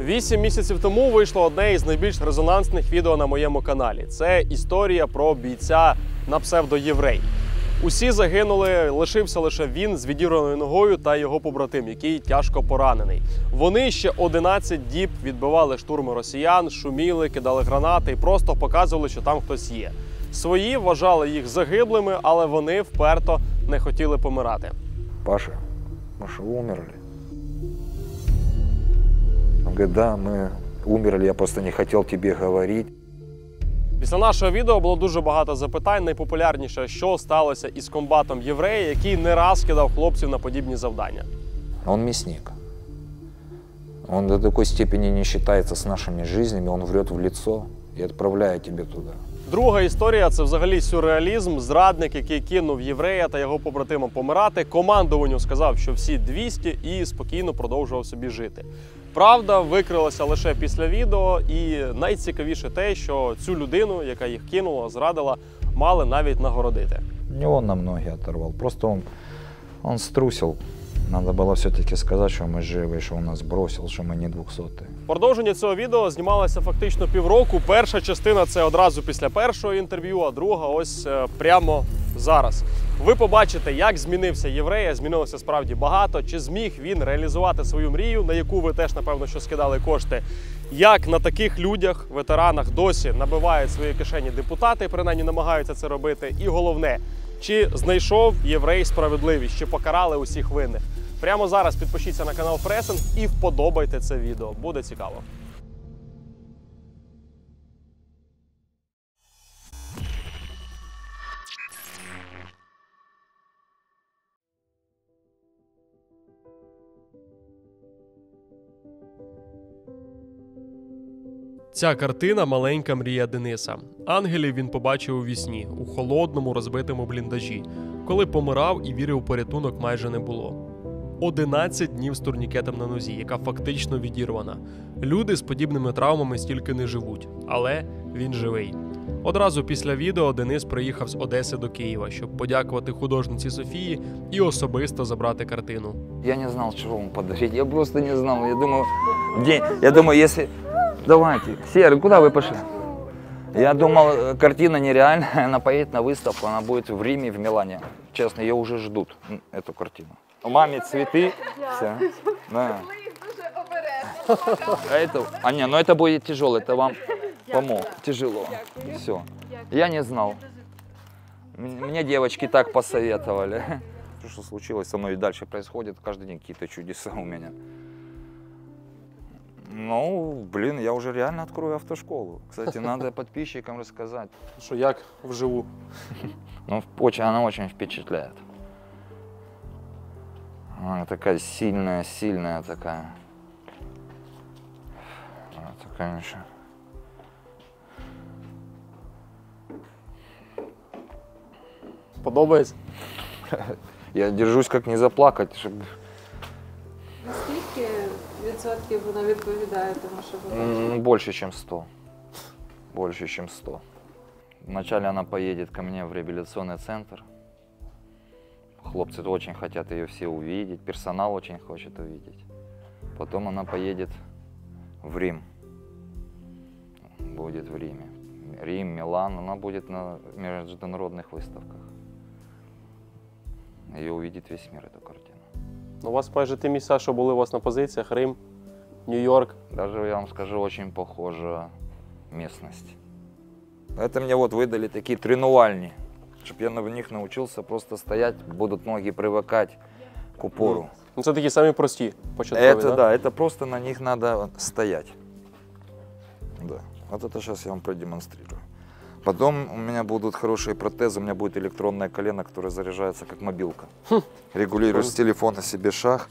8 місяців тому вийшло одне із найбільш резонансних відео на моєму каналі. Це історія про бійця на псевдоєврей. Усі загинули, лишився лише він з відірваною ногою та його побратим, який тяжко поранений. Вони ще 11 діб відбивали штурми росіян, шуміли, кидали гранати і просто показували, що там хтось є. Свої вважали їх загиблими, але вони вперто не хотіли помирати. Паша, мы что, умерли? Он говорит, да, мы умерли, я просто не хотел тебе говорить. Після нашого відео було дуже багато запитань. Найпопулярніше, що сталося із комбатом єврея, який не раз кидав хлопців на подібні завдання. Он мясник. Он до такой степени не считается с нашими жизнями, он врет в лицо и отправляет тебе туда. Друга історія – це взагалі сюрреалізм. Зрадник, який кинув єврея та його побратимам помирати, командуванню сказав, що всі 200 і спокійно продовжував собі жити. Правда викрилася лише після відео, і найцікавіше те, що цю людину, яка їх кинула, зрадила, мали навіть нагородити. Не он нам ноги оторвал, просто он струсил. Надо было все-таки сказать, что мы живы, что он нас бросил, что мы не 200-й. Продовження цього відео знімалося фактично півроку. Перша частина – це одразу після першого інтерв'ю, а друга – ось прямо зараз. Ви побачите, як змінився єврей, змінилося справді багато, чи зміг він реалізувати свою мрію, на яку ви теж, напевно, що скидали кошти. Як на таких людях, ветеранах, досі набивають свої кишені депутати, принаймні намагаються це робити. І головне, чи знайшов єврей справедливість, чи покарали усіх винних. Прямо зараз підпишіться на канал Пресинг і вподобайте це відео. Буде цікаво. Ця картина – маленька мрія Дениса. Ангелів він побачив у вісні, у холодному розбитому бліндажі, коли помирав і віри у порятунок майже не було. 11 днів з турнікетом на нозі, яка фактично відірвана. Люди з подібними травмами стільки не живуть, але він живий. Одразу після відео Денис приїхав з Одеси до Києва, щоб подякувати художниці Софії і особисто забрати картину. Я не знал, чего вам подарить, я просто не знал. Я думаю, если... Давайте, Серый, куда вы пошли? Я думал, картина нереальная, она поедет на выставку, она будет в Риме, в Милане. Честно, ее уже ждут, эту картину. У маме цветы, все. Да. Но это будет тяжело, это вам помог. Тяжело. Все. Я не знал. Мне девочки так посоветовали. Что случилось со мной и дальше происходит, каждый день какие-то чудеса у меня. Ну, блин, я уже реально открою автошколу. Кстати, надо подписчикам рассказать. Що, як вживу? Ну, она очень впечатляет. Она такая сильная такая. Это, конечно. Подобається? Я держусь, как не заплакать, чтобы... Наскільки відсотків вона відповідає тому, що ви бачите? Больше, чем 100. Больше, чем 100. Вначале она поедет ко мне в реабилитационный центр. Хлопцы очень хотят ее все увидеть, персонал очень хочет увидеть. Потом она поедет в Рим. Будет в Риме. Рим, Милан, она будет на международных выставках. Ее увидит весь мир, эту картину. У вас майже ті місця, що були у вас на позиціях: Рим, Нью-Йорк. Даже, я вам скажу, очень похожа местность. Это мне вот выдали такие тренувальни, чтобы я в них научился просто стоять, будут ноги привыкать к упору. Ну, це такі самі прості початкові, Это да, это просто на них надо стоять. Да. Вот это сейчас я вам продемонстрирую. Потом у меня будут хорошие протезы, у меня будет электронное колено, которое заряжается как мобилка. Регулируешь с телефона себе шаг.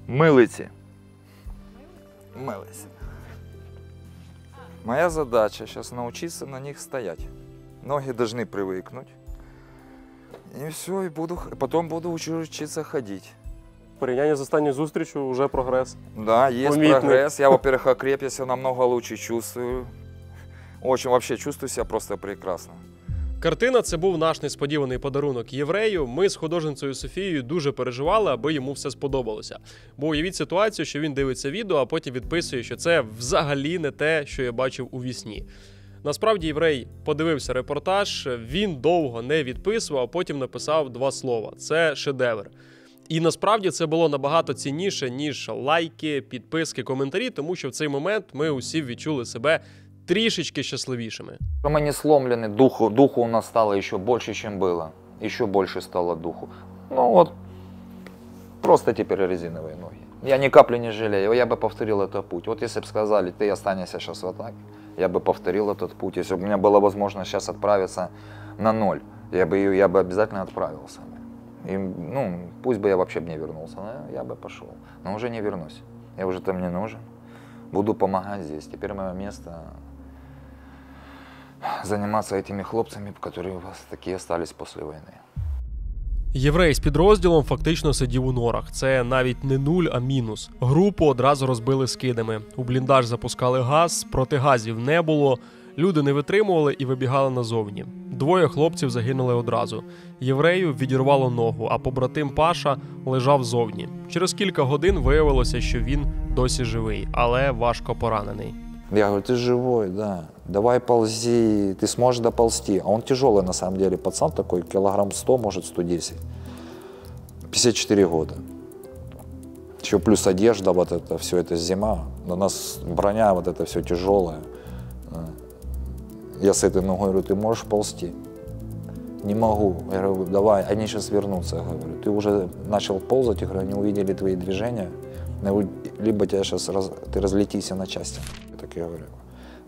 Мылицы. Мылицы. Моя задача сейчас научиться на них стоять. Ноги должны привыкнуть. И все, и потом буду учиться ходить. В порівнянні з останньою зустрічю вже прогрес. Да, есть Помітний. прогресс. Я, во-первых, окреп, я себя намного лучше чувствую. Очень вообще чувствую себя просто прекрасно. Картина – це був наш несподіваний подарунок єврею. Ми з художницею Софією дуже переживали, аби йому все сподобалося. Бо уявіть ситуацію, що він дивиться відео, а потім відписує, що це взагалі не те, що я бачив у вісні. Насправді єврей подивився репортаж, він довго не відписував, а потім написав 2 слова. Це шедевр. І насправді це було набагато цінніше, ніж лайки, підписки, коментарі, тому що в цей момент ми усі відчули себе трішечки щасливішими. Мы не сломлены, духу у нас стало еще больше, чем было. Еще больше стало духу. Ну вот, просто теперь резиновые ноги. Я ни капли не жалею, я бы повторил этот путь. Вот если бы сказали, ты останешься сейчас в атаке, я бы повторил этот путь. Если бы у меня была возможность сейчас отправиться на 0, я бы обязательно отправился. И, ну, пусть бы я вообще не вернулся, но я бы пошел. Но уже не вернусь, я уже там не нужен. Буду помогать здесь. Теперь мое место заниматься этими хлопцами, которые у вас такие остались после войны. Єврей з підрозділом фактично сидів у норах. Це навіть не 0, а мінус. Групу одразу розбили скидами. У бліндаж запускали газ, протигазів не було. Люди не витримували і вибігали назовні. 2 хлопців загинули одразу. Єврею відірвало ногу, а побратим Паша лежав зовні. Через кілька годин виявилося, що він досі живий, але важко поранений. Я говорю, ты живой, да, давай ползи, ты сможешь доползти. А он тяжелый на самом деле, пацан такой, килограмм 100, может 110. 54 года. Еще плюс одежда, вот это, все это зима. У нас броня, вот это все тяжелое. Я с этой ногой говорю, ты можешь ползти? Не могу. Я говорю, давай, они сейчас вернутся. Я говорю, ты уже начал ползать, я говорю, они увидели твои движения. Я говорю, либо тебя сейчас ты разлетишься на части. Так я говорю,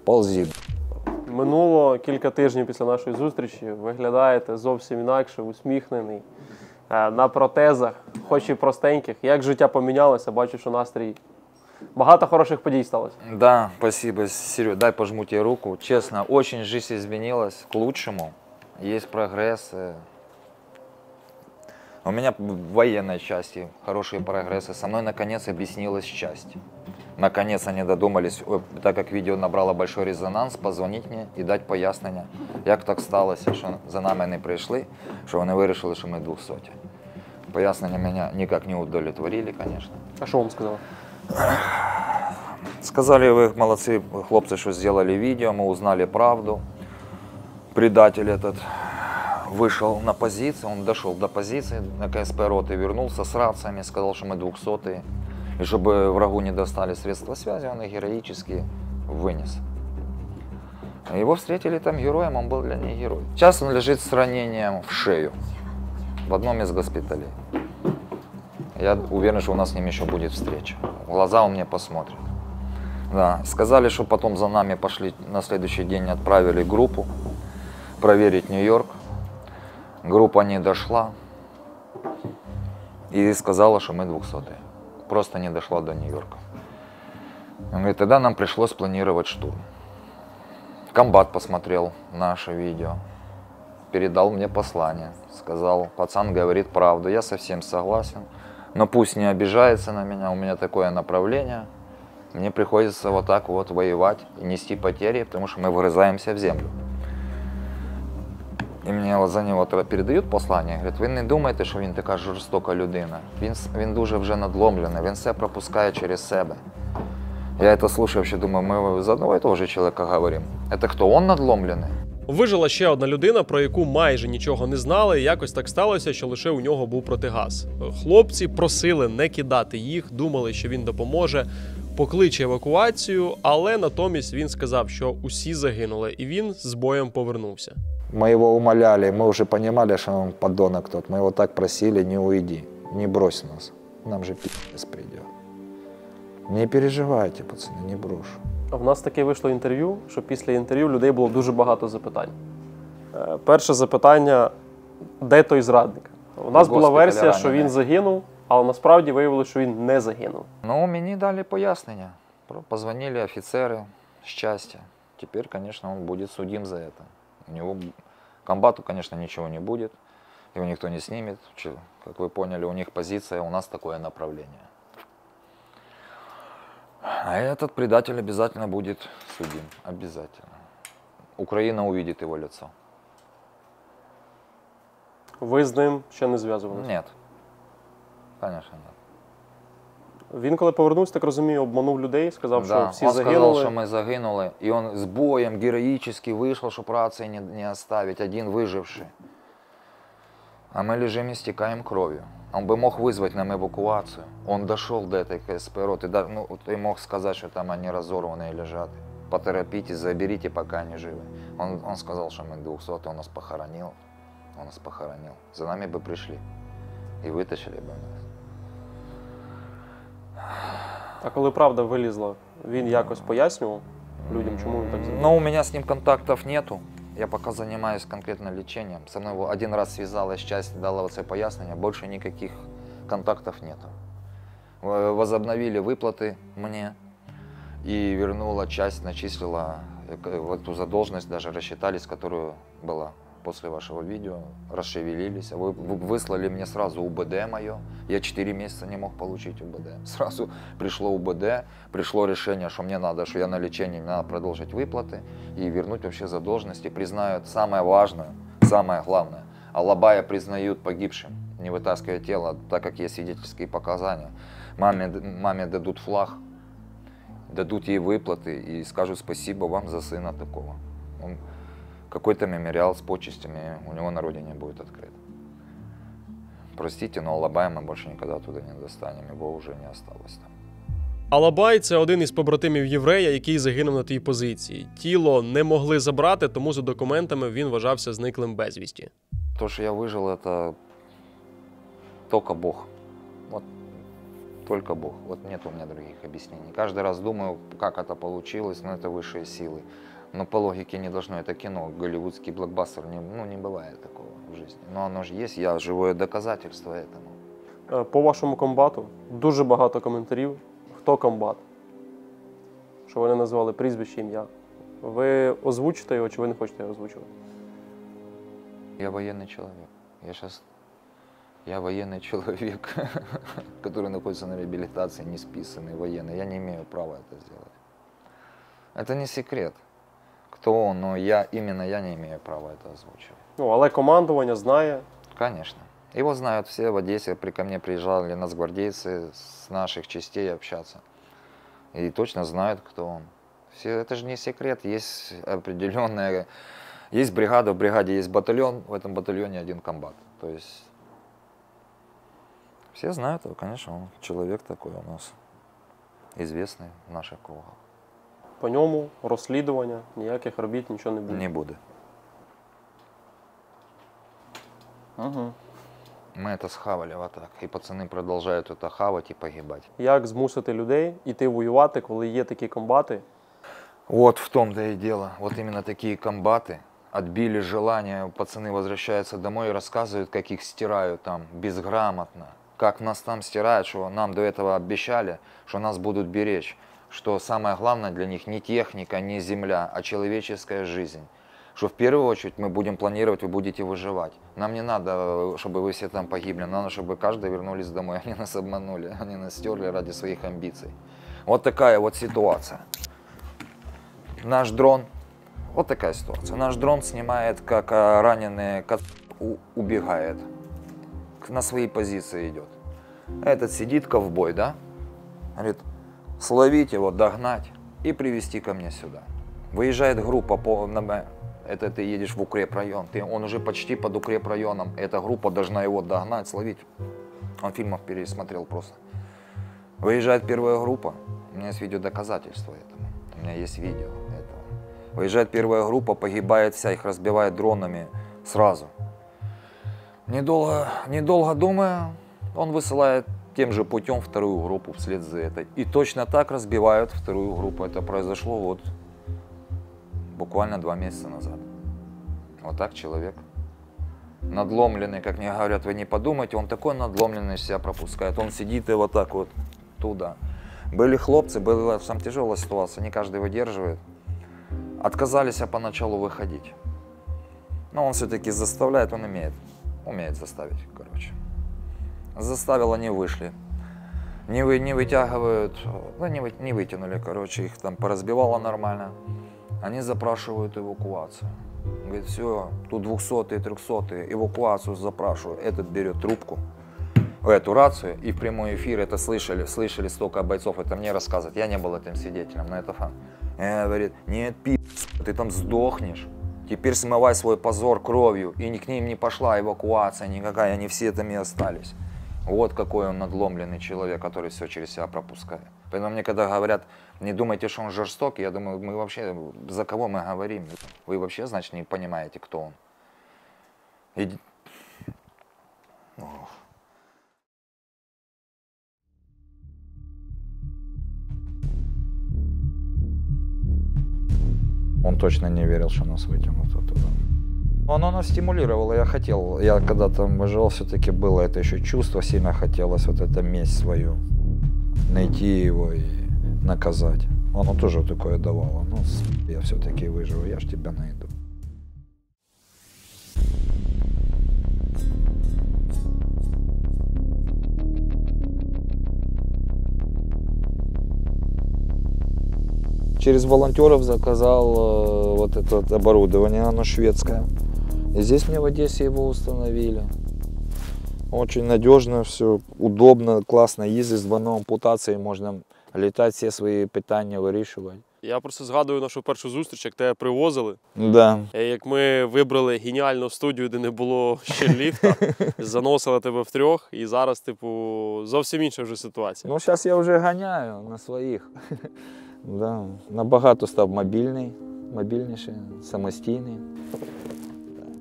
ползи. Минуло кілька тижнів після нашої зустрічі. Виглядаєте зовсім інакше, усміхнений, на протезах, хоч і простеньких. Як життя помінялося, бачу, що настрій. Багато хороших подій сталося. Да, спасибо, Серега. Дай пожму тебе руку. Честно, очень жизнь изменилась к лучшему. Есть прогресс. У меня в военной части хорошие прогрессы. Со мной наконец объяснилась часть. Наконец они додумались, так как видео набрало большой резонанс, позвонить мне і дати пояснення, як так сталося, що за нами не прийшли, що вони вирішили, що ми 200. Пояснення мене ніяк не удовлетворили, конечно. А що вам сказали? Сказали, вы молодцы, хлопцы, что сделали видео, мы узнали правду. Предатель этот вышел на позицию, он дошел до позиции на КСП роты, вернулся с рациями, сказал, что мы 200-е. И чтобы врагу не достали средства связи, он их героически вынес. Его встретили там героем, он был для них герой. Сейчас он лежит с ранением в шею в одном из госпиталей. Я уверен, что у нас с ним еще будет встреча. В глаза он мне посмотрит. Да. Сказали, что потом за нами пошли, на следующий день отправили группу проверить Нью-Йорк. Группа не дошла и сказала, что мы 200-е. Просто не дошла до Нью-Йорка. Он говорит, тогда нам пришлось планировать штурм. Комбат посмотрел наше видео, передал мне послание. Сказал, пацан говорит правду, я совсем согласен, но пусть не обижается на меня, у меня такое направление. Мне приходится вот так вот воевать и нести потери, потому что мы вгрызаемся в землю. І мені за нього передають послання, говорять, ви не думайте, що він така жорстока людина. Він дуже вже надломлений, він все пропускає через себе. Я це слухав, що думаю, ми за одного і того ж чоловіка говоримо. Це хто, він надломлений? Вижила ще одна людина, про яку майже нічого не знали, і якось так сталося, що лише у нього був протигаз. Хлопці просили не кидати їх, думали, що він допоможе, покличе евакуацію, але натомість він сказав, що усі загинули, і він з боєм повернувся. Мы его умоляли, мы уже понимали, что он подонок тот. Мы его так просили, не уйди, не брось нас. Нам же пи***ц придет. Не переживайте, пацаны, не брошу. В нас таке вийшло інтерв'ю, що після інтерв'ю людей було дуже багато запитань. Перше запитання – де той зрадник? У нас була версія, що він загинув, але насправді виявилося, що він не загинув. Ну, мені дали пояснення. Позвонили офіцери з части. Тепер, звісно, він буде судим за це. У него комбату, конечно, ничего не будет, его никто не снимет. Как вы поняли, у них позиция, у нас такое направление. А этот предатель обязательно будет судим, обязательно. Украина увидит его лицо. Ви з ним ще не зв'язувалися? Нет. Конечно, нет. Він, коли повернувся, так розумію, обманув людей, сказав, що Да, всі он загинули. сказал, что мы загинули, и он с боем героически вышел, чтобы рации не оставить, один выживший. А мы лежим и стекаем кровью. Он бы мог вызвать нам эвакуацию. Он дошел до этой КСП роты, и мог сказать, что там они разорванные лежат. Поторопитесь, заберите, пока они живы. Он сказал, что мы 200, он нас похоронил. Он нас похоронил. За нами бы пришли и вытащили бы нас. А коли правда вилізла, він якось пояснював людям, чому він так зробив? Но у меня с ним контактов нету. Я пока занимаюсь конкретно лечением. Со мной один раз связалась часть, дала вот это пояснение. Больше никаких контактов нету. Возобновили выплаты мне и вернула часть, начислила вот эту задолженность, даже рассчитались, которую была после вашего видео, расшевелились. Вы выслали мне сразу УБД мое. Я 4 месяца не мог получить УБД. Сразу пришло УБД, пришло решение, что мне надо, что я на лечении, мне надо продолжить выплаты и вернуть вообще задолженности. Признают самое важное, самое главное. Алабая признают погибшим, не вытаскивая тело, так как есть свидетельские показания. Маме дадут флаг, дадут ей выплаты и скажут спасибо вам за сына такого. Какой-то мемориал с почестями у него на родине будет открыт. Простите, но Алабая мы больше никогда туда не достанем, его уже не осталось там. Алабай – це один із побратимів єврея, який загинув на тій позиції. Тіло не могли забрати, тому за документами він вважався зниклим безвісті. То, что я выжил, это только Бог. Вот только Бог. Вот нет у меня других объяснений. Каждый раз думаю, как это получилось, но это высшие силы. Но по логике не должно, это кино, голливудский блокбастер, не бывает такого в жизни. Но оно же есть, я живое доказательство этому. По вашому комбату дуже багато коментарів. Хто комбат? Що вони назвали прізвище, ім'я. Ви озвучите його, чи ви не хочете його озвучувати? Я военный человек. Я военный человек, который находится на реабилитации, не списанный военный. Я не имею права это сделать. Это не секрет, кто он, но именно я не имею права это озвучивать. Ну, але командування знає. Конечно. Его знают все в Одессе, ко мне приезжали нацгвардейцы с наших частей общаться. И точно знают, кто он. Это же не секрет, есть определенная... Есть бригада, в бригаде есть батальон, в этом батальоне один комбат. То есть все знают его, конечно, он человек такой у нас, известный в наших кругах. По ньому розслідування, ніяких робіт, нічого не буде. Не буду. Угу. Мы это схавали вот так, и пацаны продолжают это хавать и погибать. Як змусити людей іти воювати, коли є такі комбати? Вот в том-то и дело. Вот именно такие комбаты отбили желание, пацаны возвращаются домой и рассказывают, как их стирают там безграмотно. Как нас там стирают, что нам до этого обещали, что нас будут беречь. Что самое главное для них не техника, не земля, а человеческая жизнь. Что в первую очередь мы будем планировать, вы будете выживать. Нам не надо, чтобы вы все там погибли, надо, чтобы каждый вернулись домой. Они нас обманули, они нас стерли ради своих амбиций. Вот такая вот ситуация. Наш дрон, вот такая ситуация. Наш дрон снимает, как раненый кот убегает. На свои позиции идет. Этот сидит ковбой, да? Говорит, словить его, догнать и привезти ко мне сюда. Выезжает группа, это ты едешь в укрепрайон, он уже почти под укрепрайоном, эта группа должна его догнать, словить. Он фильмов пересмотрел просто. Выезжает первая группа, у меня есть видеодоказательства этому, у меня есть видео этого. Выезжает первая группа, погибает вся, их разбивает дронами сразу. Недолго думая, он высылает тем же путем вторую группу вслед за этой. И точно так разбивают вторую группу. Это произошло вот буквально 2 месяца назад. Вот так человек. Надломленный, как мне говорят, вы не подумайте, он такой надломленный себя пропускает. Он сидит и вот так вот туда. Были хлопцы, была самая тяжелая ситуация, не каждый выдерживает. Отказались поначалу выходить. Но он все-таки заставляет, он умеет заставить, короче. Заставил, они вышли. Не вытягивают, ну, не вытянули, короче, их там поразбивало нормально. Они запрашивают эвакуацию. Говорит, все, тут 200-е, 300-е, эвакуацию запрашиваю. Этот берет трубку, эту рацию, и в прямой эфир это слышали столько бойцов, это мне рассказывают. Я не был этим свидетелем, но это факт. И говорит, нет, ты там сдохнешь. Теперь смывай свой позор кровью. И к ним не пошла эвакуация никакая, они все там и остались. Вот какой он надломленный человек, который все через себя пропускает. Поэтому мне когда говорят, не думайте, что он жестокий, я думаю, мы вообще, за кого мы говорим? Вы вообще, значит, не понимаете, кто он. Он точно не верил, что нас вытянут оттуда. Оно нас стимулировало, я хотел, я когда там выживал, все-таки было это еще чувство, сильно хотелось вот эту месть свою, найти его и наказать. Оно тоже такое давало, ну, я все-таки выживу, я ж тебя найду. Через волонтеров заказал вот это вот оборудование, оно шведское. И здесь мне в Одессе его установили. Очень надежно, все удобно, классно ездить, с двойной ампутацией можна літати, всі свої питання вирішувати. Я просто згадую нашу першу зустріч, як тебе привозили. Да. Як ми вибрали геніальну студію, де не було ще ліфта, заносили тебе втрьох, і зараз, типу, зовсім інша вже ситуація. Ну, зараз я вже ганяю на своїх. Да. Набагато став мобільніший, самостійний.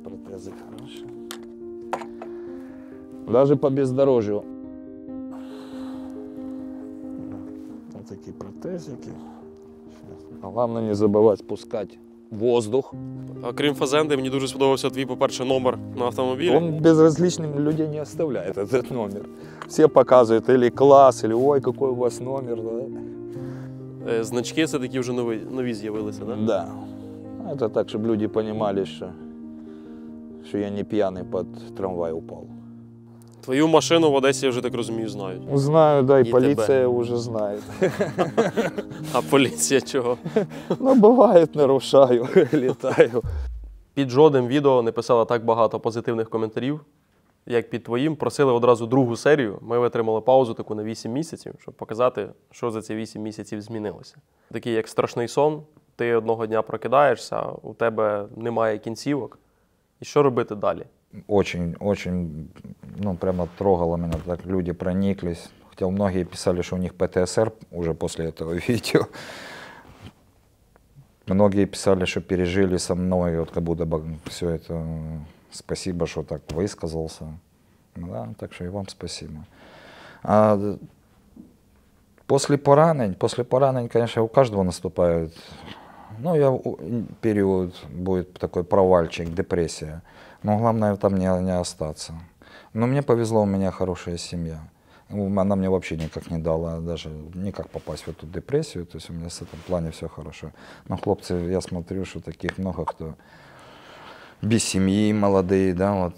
Протези хороші. Даже по бездорожью. Вот такие протезики. Главное не забывать спускать воздух. А крім фазенди, мені дуже сподобався твій, по-перше, номер на автомобілі. Он безразличным людей не оставляет этот номер. Все показывают или класс, или ой, какой у вас номер. Да? Значки це такі вже нові з'явилися, так? Да. Это так, чтобы люди понимали, что я не пьяный под трамвай упал. Твою машину в Одесі, я вже так розумію, знають. Знаю, да, и И полиция уже знает. А поліція чого? Ну, бывает, нарушаю, летаю. Під жодним відео не писали так багато позитивних коментарів, як під твоїм. Просили одразу другу серію. Ми витримали паузу таку на 8 місяців, щоб показати, що за ці 8 місяців змінилося. Такий як страшний сон, ти одного дня прокидаєшся, у тебе немає кінцівок. І що робити далі? Очень, ну, прямо трогало меня, так люди прониклись. Хотя многие писали, что у них ПТСР уже после этого видео. Многие писали, что пережили со мной, вот как будто бы все это, спасибо, что так высказался. Да, так что и вам спасибо. А после поранений, конечно, у каждого наступает, ну, период будет такой провальчик, депрессия. Но главное там не остаться. Но мне повезло, у меня хорошая семья. Она мне вообще никак не дала, даже никак попасть в эту депрессию. То есть у меня в этом плане все хорошо. Но хлопцы, я смотрю, что таких много, кто без семьи, молодые, да,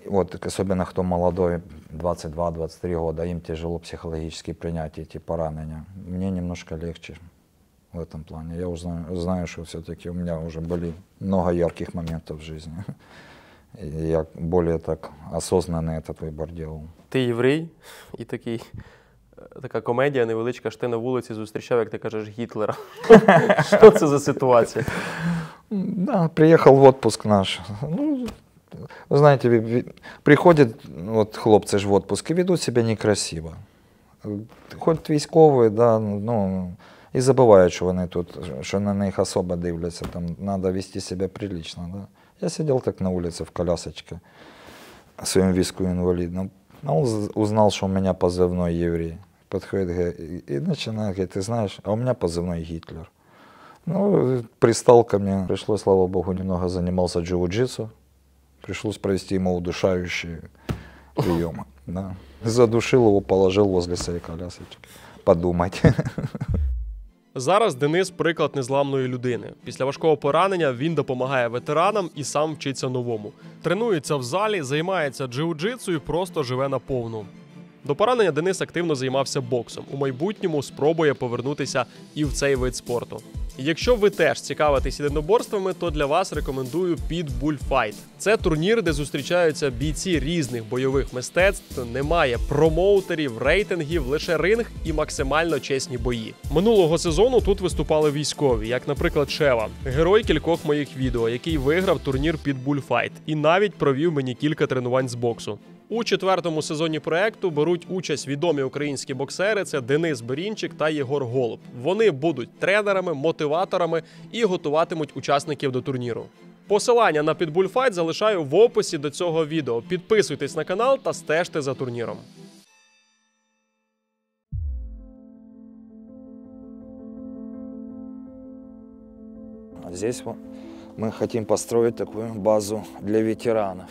вот особенно кто молодой, 22-23 года, им тяжело психологически принять эти поранения. Мне немножко легче в этом плане. Я уже знаю, что все-таки у меня уже были много ярких моментов в жизни. И я более так осознанно этот выбор делал. Ти єврей, і така комедія невеличка, що ти на вулиці зустрічав, як ти кажеш, Гітлера. Що це за ситуація? Да, приехал в отпуск наш. Ну, вы знаете, приходят вот хлопцы ж в отпуск и ведут себя некрасиво. Хоть військовые, да, ну, и забывают, что они тут, что на них особо дивляться, там надо вести себя прилично, да. Я сидел так на улице в колясочке, в своем визку инвалидном. Он узнал, что у меня позывной еврей. Подходит и начинает говорить, ты знаешь, а у меня позывной Гитлер. Ну, пристал ко мне. Пришлось, слава богу, немного занимался джиу-джитсу. Пришлось провести ему удушающие приемы. Да. Задушил его, положил возле своей колясочки. Подумать. Зараз Денис – приклад незламної людини. Після важкого поранення він допомагає ветеранам і сам вчиться новому. Тренується в залі, займається джиу-джитсу і просто живе наповну. До поранення Денис активно займався боксом. У майбутньому спробує повернутися і в цей вид спорту. Якщо ви теж цікавитесь єдиноборствами, то для вас рекомендую Pitbull Fight. Це турнір, де зустрічаються бійці різних бойових мистецтв, немає промоутерів, рейтингів, лише ринг і максимально чесні бої. Минулого сезону тут виступали військові, як, наприклад, Шева, герой кількох моїх відео, який виграв турнір Pitbull Fight і навіть провів мені кілька тренувань з боксу. У 4-му сезоні проекту беруть участь відомі українські боксери – це Денис Берінчик та Єгор Голуб. Вони будуть тренерами, мотиваторами і готуватимуть учасників до турніру. Посилання на Pitbull Fight залишаю в описі до цього відео. Підписуйтесь на канал та стежте за турніром. Здесь мы хотим построить такую базу для ветеранов,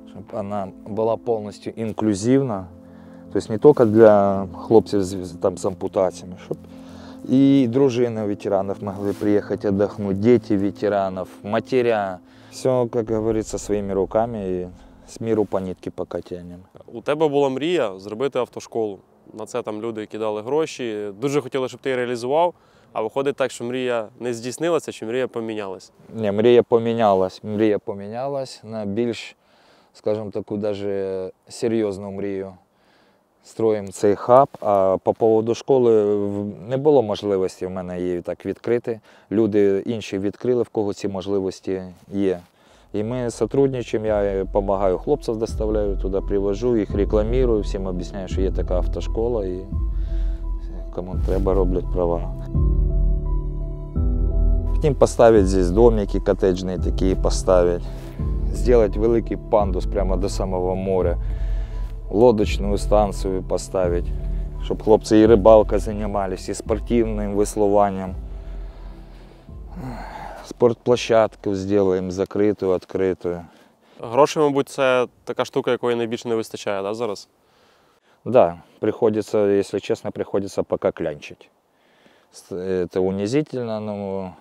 чтобы она была полностью инклюзивна, то есть не только для хлопцев там, с ампутациями, чтобы и дружины ветеранов могли приехать отдохнуть, дети ветеранов, матеря. Все, как говорится, своими руками и с миру по нитке пока тянем. У тебе була мрія зробити автошколу. На це там люди кидали гроші. Дуже хотіли, щоб ти її реалізував. А виходить так, що мрія не здійснилася, чи мрія помінялася? Не, мрія помінялась на більш, скажімо, таку даже серйозну мрію. Строїмо цей хаб, а по поводу школи не було можливості в мене її так відкрити. Люди інші відкрили, в кого ці можливості є. І ми співпрацюємо, я допомагаю хлопців, доставляю туди, привожу, їх рекламую, всім об'ясняю, що є така автошкола і кому треба роблять права. Хотим поставить здесь домики коттеджные такие поставить, сделать великий пандус прямо до самого моря, лодочную станцию поставить, чтобы хлопцы и рыбалкой занимались, и спортивным веслованием. Спортплощадку сделаем закрытую, открытую. Гроші, мабуть, це така штука, якої найбільше не вистачає, да, зараз? Да, приходится, если честно, приходится пока клянчить. Это унизительно, но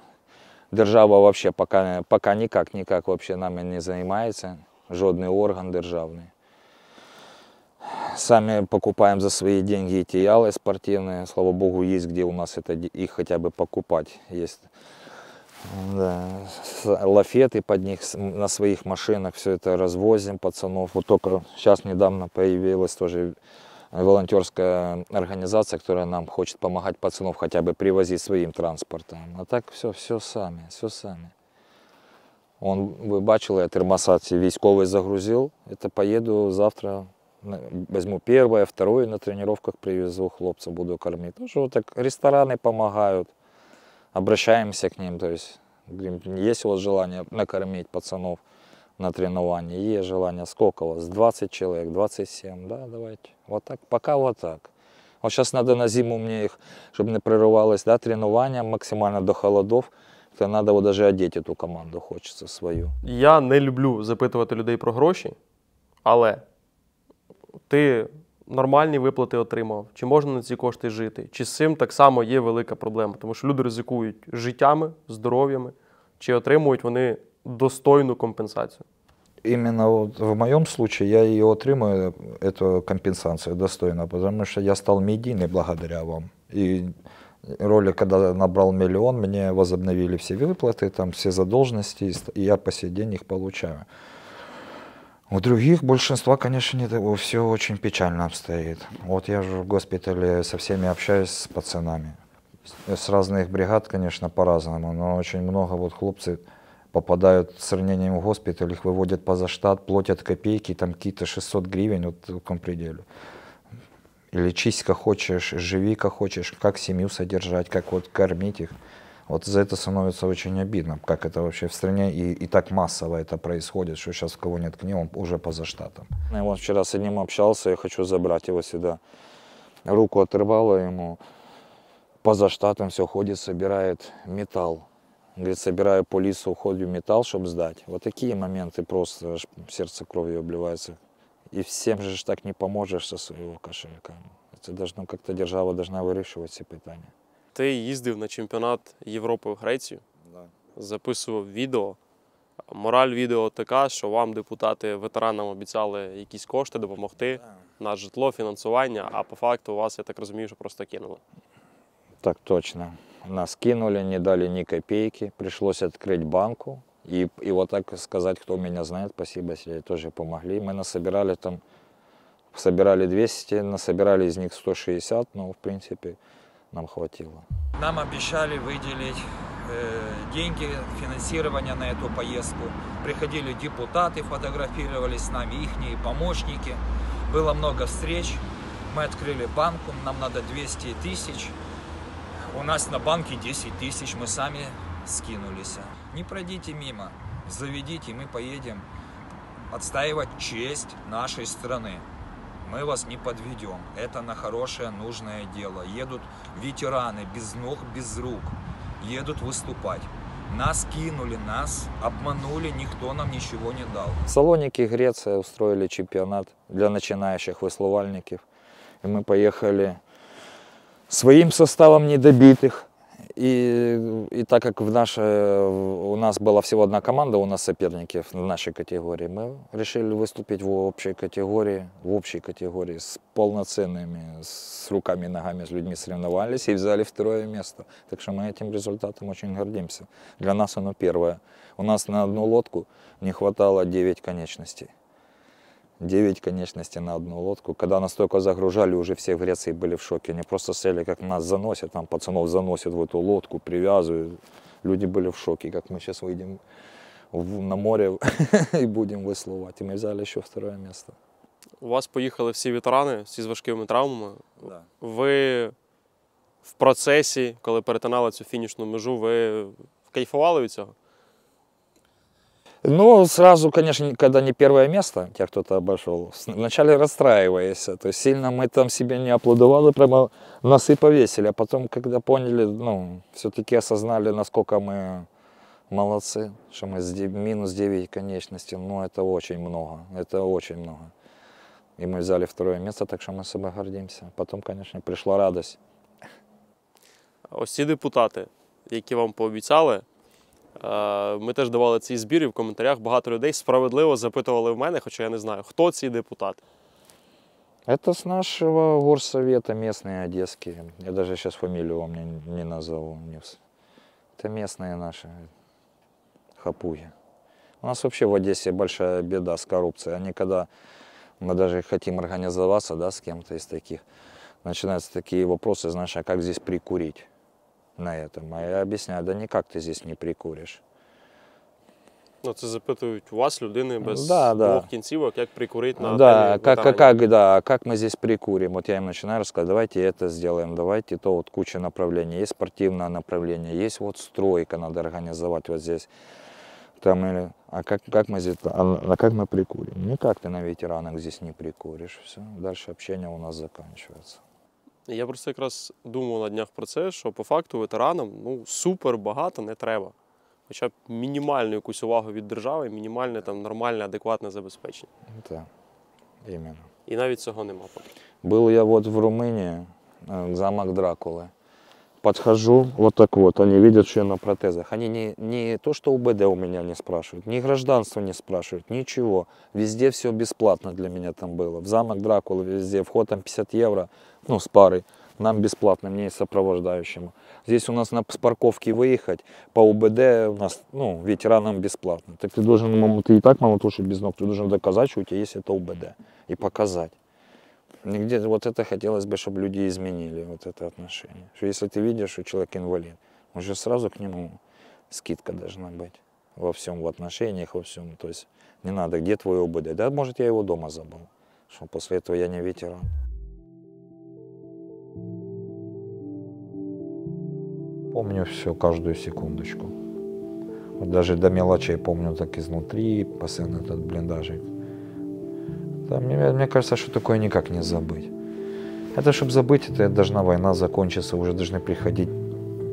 держава вообще пока никак вообще нами не занимается, жодный орган державный. Сами покупаем за свои деньги эти ялы спортивные, слава богу, есть где у нас их хотя бы покупать. Есть, да, лафеты под них на своих машинах, все это развозим пацанов. Вот только сейчас недавно появилась тоже волонтерская организация, которая нам хочет помогать пацанов хотя бы привозить своим транспортом. А так все сами, все сами. Вы бачили, я термосат військовий загрузил. Это поеду завтра, возьму первое, второе, на тренировках привезу хлопцев, буду кормить. Ну что, так рестораны помогают, обращаемся к ним, то есть есть у вас желание накормить пацанов на треновании, есть желание, сколько у вас, 20 человек, 27, да, давайте, вот так, пока вот так. Вот сейчас надо на зиму мне их, чтобы не прерывалось, да, тренування максимально до холодов, то надо вот даже одеть эту команду, хочется свою. Я не люблю запитувати людей про гроші, але ти нормальні виплати отримав, чи можна на ці кошти жити, чи з цим так само є велика проблема, тому що люди ризикують життями, здоров'ями, чи отримують вони достойну компенсацію. Именно вот в моем случае я ее отримаю, эту компенсацию достойно, потому что я стал медийный благодаря вам. И ролик, когда набрал 1 миллион, мне возобновили все выплаты, там все задолженности, и я по сей день их получаю. У других большинства, конечно, не, все очень печально обстоит. Вот я же в госпитале со всеми общаюсь, с пацанами. С разных бригад, конечно, по-разному, но очень много вот хлопцы попадают с ранением в госпиталь, их выводят поза штат, платят копейки, там какие-то 600 гривен, вот в таком пределе. И лечись как хочешь, живи как хочешь, как семью содержать, как вот кормить их. Вот за это становится очень обидно, как это вообще в стране и так массово это происходит, что сейчас кого нет к нему, уже поза штатом. Я вот вчера с одним общался, я хочу забрать его сюда. Руку оторвало ему, поза штатом все ходит, собирает металл. Говорит, собираю по лесу, ходю металл, чтобы сдать. Вот такие моменты просто аж сердце кровью обливается. И всем же так не поможешь со своего кошелька. Это должно как-то держава должна вирішувати ці питання. Ти їздив на чемпіонат Європи в Грецію, записував відео. Мораль відео така, що вам, депутати, ветеранам обіцяли якісь кошти допомогти на житло, фінансування, а по факту вас, я так розумію, що просто кинули. Так точно. Нас кинули, не дали ни копейки, пришлось открыть банку. И вот так сказать, кто меня знает, спасибо, себе тоже помогли. Мы насобирали там, собирали 200, насобирали из них 160, но в принципе нам хватило. Нам обещали выделить деньги, финансирование на эту поездку. Приходили депутаты, фотографировались с нами, ихние помощники. Было много встреч. Мы открыли банку, нам надо 200 тысяч. У нас на банке 10 тысяч, мы сами скинулись. Не пройдите мимо, заведите, мы поедем отстаивать честь нашей страны. Мы вас не подведем. Это на хорошее, нужное дело. Едут ветераны без ног, без рук. Едут выступать. Нас кинули, нас обманули, никто нам ничего не дал. В Салонике, Греция, устроили чемпионат для начинающих весловальников. И мы поехали своим составом недобитых. И так как у нас была всего одна команда, у нас соперники в нашей категории, мы решили выступить в общей категории с полноценными, с руками и ногами, с людьми соревновались и взяли второе место. Так что мы этим результатом очень гордимся. Для нас оно первое. У нас на одну лодку не хватало 9 конечностей. 9 конечностей на одну лодку. Когда нас только загружали, уже все в Греции были в шоке. Они просто смотрели, как нас заносят, там пацанов заносят в эту лодку, привязывают. Люди были в шоке, как мы сейчас выйдем на море и будем веслувати. И мы взяли еще второе место. У вас поїхали всі ветерани, всі з важкими травмами. Да. Ви в процесі, коли перетинали цю фінішну межу, ви кайфували від цього? Ну, сразу, конечно, когда не первое место, тебя кто-то обошел, вначале расстраиваешься. То есть сильно мы там себе не аплодовали, прямо нас и повесили. А потом, когда поняли, ну, все-таки осознали, насколько мы молодцы, что мы минус 9 конечностей, ну, это очень много, это очень много. И мы взяли второе место, так что мы собой гордимся. Потом, конечно, пришла радость. Ось ці депутати, які вам пообіцяли, ми теж давали цей збір, і в коментарях багато людей справедливо запитували в мене, хоча я не знаю, хто ці депутати. Это с нашего горсовета, местные одесские. Я даже сейчас фамилию вам не назову. Это местные наши хапуги. У нас вообще в Одессе большая беда с коррупцией. Они когда мы даже хотим организоваться, да, с кем-то из таких, начинаются такие вопросы, знаешь, а как здесь прикурить на этом? А я объясняю, да никак ты здесь не прикуришь. Ну, це запитують у вас, людини без Да. двох кінцівок, як прикурити на Да, темі как мы здесь прикурим? Вот я им начинаю рассказывать, давайте это сделаем, давайте то, вот куча направлений. Есть спортивное направление, есть вот стройка, надо организовать вот здесь. Там, или, а как мы здесь, как мы прикурим? Никак ты на ветеранах здесь не прикуришь. Все, дальше общение у нас заканчивается. Я просто якраз думав на днях про це, що по факту ветеранам супер багато не треба. Хоча б мінімальну якусь увагу від держави, мінімальне там нормальне, адекватне забезпечення. Да, именно. І навіть цього нема поки. Был я вот в Румынии, замок Дракулы. Подхожу, вот так вот, они видят, что я на протезах. Они не то, что УБД у меня не спрашивают, ни гражданство не спрашивают, ничего. Везде все бесплатно для меня там было. В замок Дракулы везде, вход там 50 евро, ну, с парой. Нам бесплатно, мне и сопровождающему. Здесь у нас с парковки выехать, по УБД у нас, ну, ветеранам бесплатно. Так ты должен, ты и так молотушек без ног, ты должен доказать, что у тебя есть это УБД. И показать. Нигде вот это хотелось бы, чтобы люди изменили, вот это отношение. Что если ты видишь, что человек инвалид, уже сразу к нему скидка должна быть во всем, в отношениях, во всем. То есть не надо, где твой УБД? Да, может, я его дома забыл, что после этого я не ветеран. Помню все, каждую секундочку. Вот даже до мелочей помню так изнутри, постоянно этот блиндажик. Да, мне кажется, что такое никак не забыть. Это, чтобы забыть, это должна война закончиться, уже должны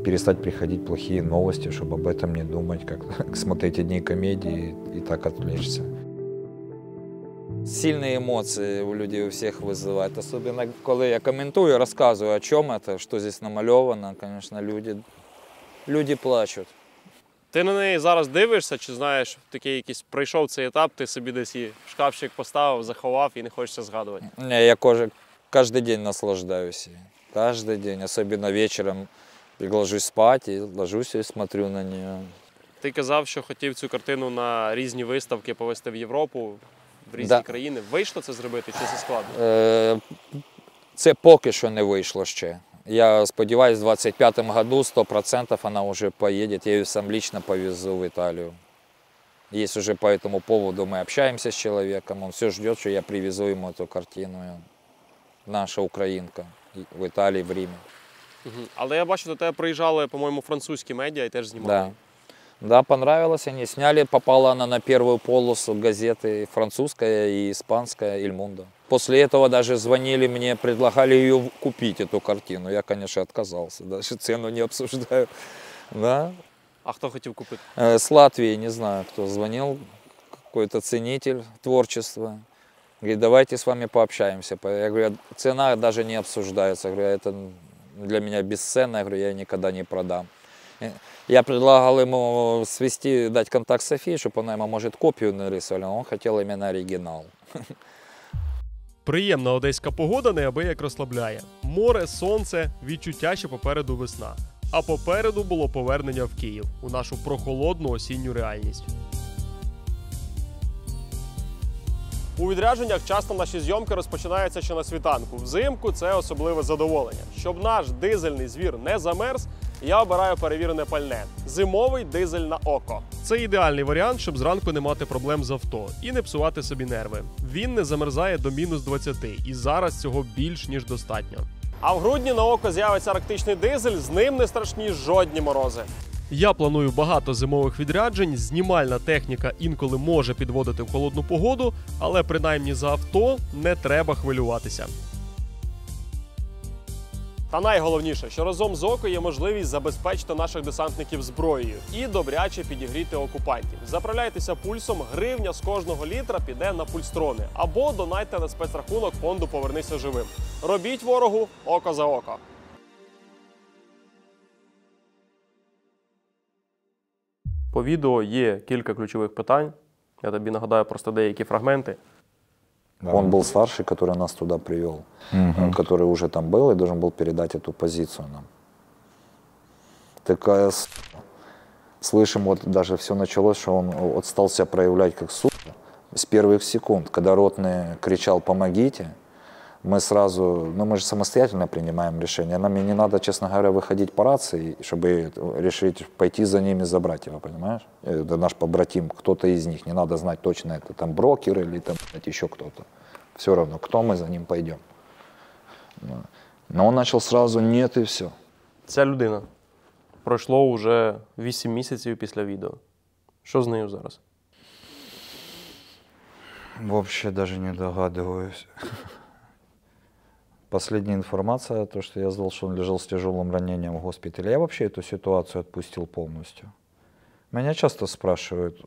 перестать приходить плохие новости, чтобы об этом не думать, как смотреть одни комедии и так отвлечься. Сильные эмоции у людей у всех вызывают, особенно когда я комментую, рассказываю, о чем это, что здесь намалевано, конечно, люди плачут. Ти на неї зараз дивишся, чи знаєш, такий якийсь пройшов цей етап, ти собі десь її в шкафчик поставив, заховав і не хочеться згадувати? Не, я каждый день наслаждаюсь ей. Каждый день, особенно вечером, ложусь спать и ложусь и смотрю на нее. Ти казав, що хотів цю картину на різні виставки повезти в Європу, в різні Да. країни. Вийшло це зробити, чи це складно? Це поки що не вийшло ще. Я сподіваюся, в 25-му году 100% вона вже поїде. Я її сам лично повезу в Італію. Есть уже по этому поводу, мы общаемся с человеком, он все ждет, что я привезу ему эту картину. Наша українка в Італії, в Римі. Але я бачу, до тебе приїжджали, по-моєму, французькі медіа і теж знімали. Да, понравилось, они сняли, попала она на первую полосу газеты французская и испанская «Эль Мундо». После этого даже звонили мне, предлагали ее купить, эту картину. Я, конечно, отказался, даже цену не обсуждаю. Да. А хто хотів купити? С Латвии, не знаю, кто звонил, какой-то ценитель творчества. Говорит, давайте с вами пообщаемся. Я говорю, цена даже не обсуждается. Я говорю, это для меня бесценно, я говорю, я никогда не продам. Я предлагал ему свести, дать контакт Софии, чтобы она ему, может, копию нарисовали, а он хотел именно оригинал. Приємна одеська погода неабияк розслабляє. Море, сонце, відчуття, що попереду весна. А попереду було повернення в Київ, у нашу прохолодну осінню реальність. У відрядженнях часто наші зйомки розпочинаються ще на світанку. Взимку це особливе задоволення. Щоб наш дизельний звір не замерз, я обираю перевірене пальне – зимовий дизель на око. Це ідеальний варіант, щоб зранку не мати проблем з авто і не псувати собі нерви. Він не замерзає до мінус 20, і зараз цього більш ніж достатньо. А в грудні на око з'явиться арктичний дизель, з ним не страшні жодні морози. Я планую багато зимових відряджень, знімальна техніка інколи може підводити в холодну погоду, але принаймні за авто не треба хвилюватися. Та найголовніше, що разом з ОКО є можливість забезпечити наших десантників зброєю і добряче підігріти окупантів. Заправляйтеся пульсом, гривня з кожного літра піде на пульстрони. Або донайте на спецрахунок фонду «Повернися живим». Робіть ворогу око за око. По відео є кілька ключових питань. Я тобі нагадаю просто деякі фрагменти. Он был старший, который нас туда привел, который уже там был и должен был передать эту позицию нам. Такая слышим, вот даже все началось, что он вот стал себя проявлять как сука с первых секунд. Когда ротный кричал «помогите», мы сразу, ну мы же самостоятельно принимаем решение. Нам и не надо, честно говоря, выходить по рации, чтобы решить пойти за ними, забрать его, понимаешь? Это наш побратим, кто-то из них, не надо знать точно, это там брокер или там еще кто-то. Все равно, кто мы за ним пойдем. Но он начал сразу «нет» и все. Ця людина. Пройшло вже 8 місяців після відео. Що з нею зараз? Вообще даже не догадываюсь. Последняя информация, то, что я знал, что он лежал с тяжелым ранением в госпитале. Я вообще эту ситуацию отпустил полностью. Меня часто спрашивают,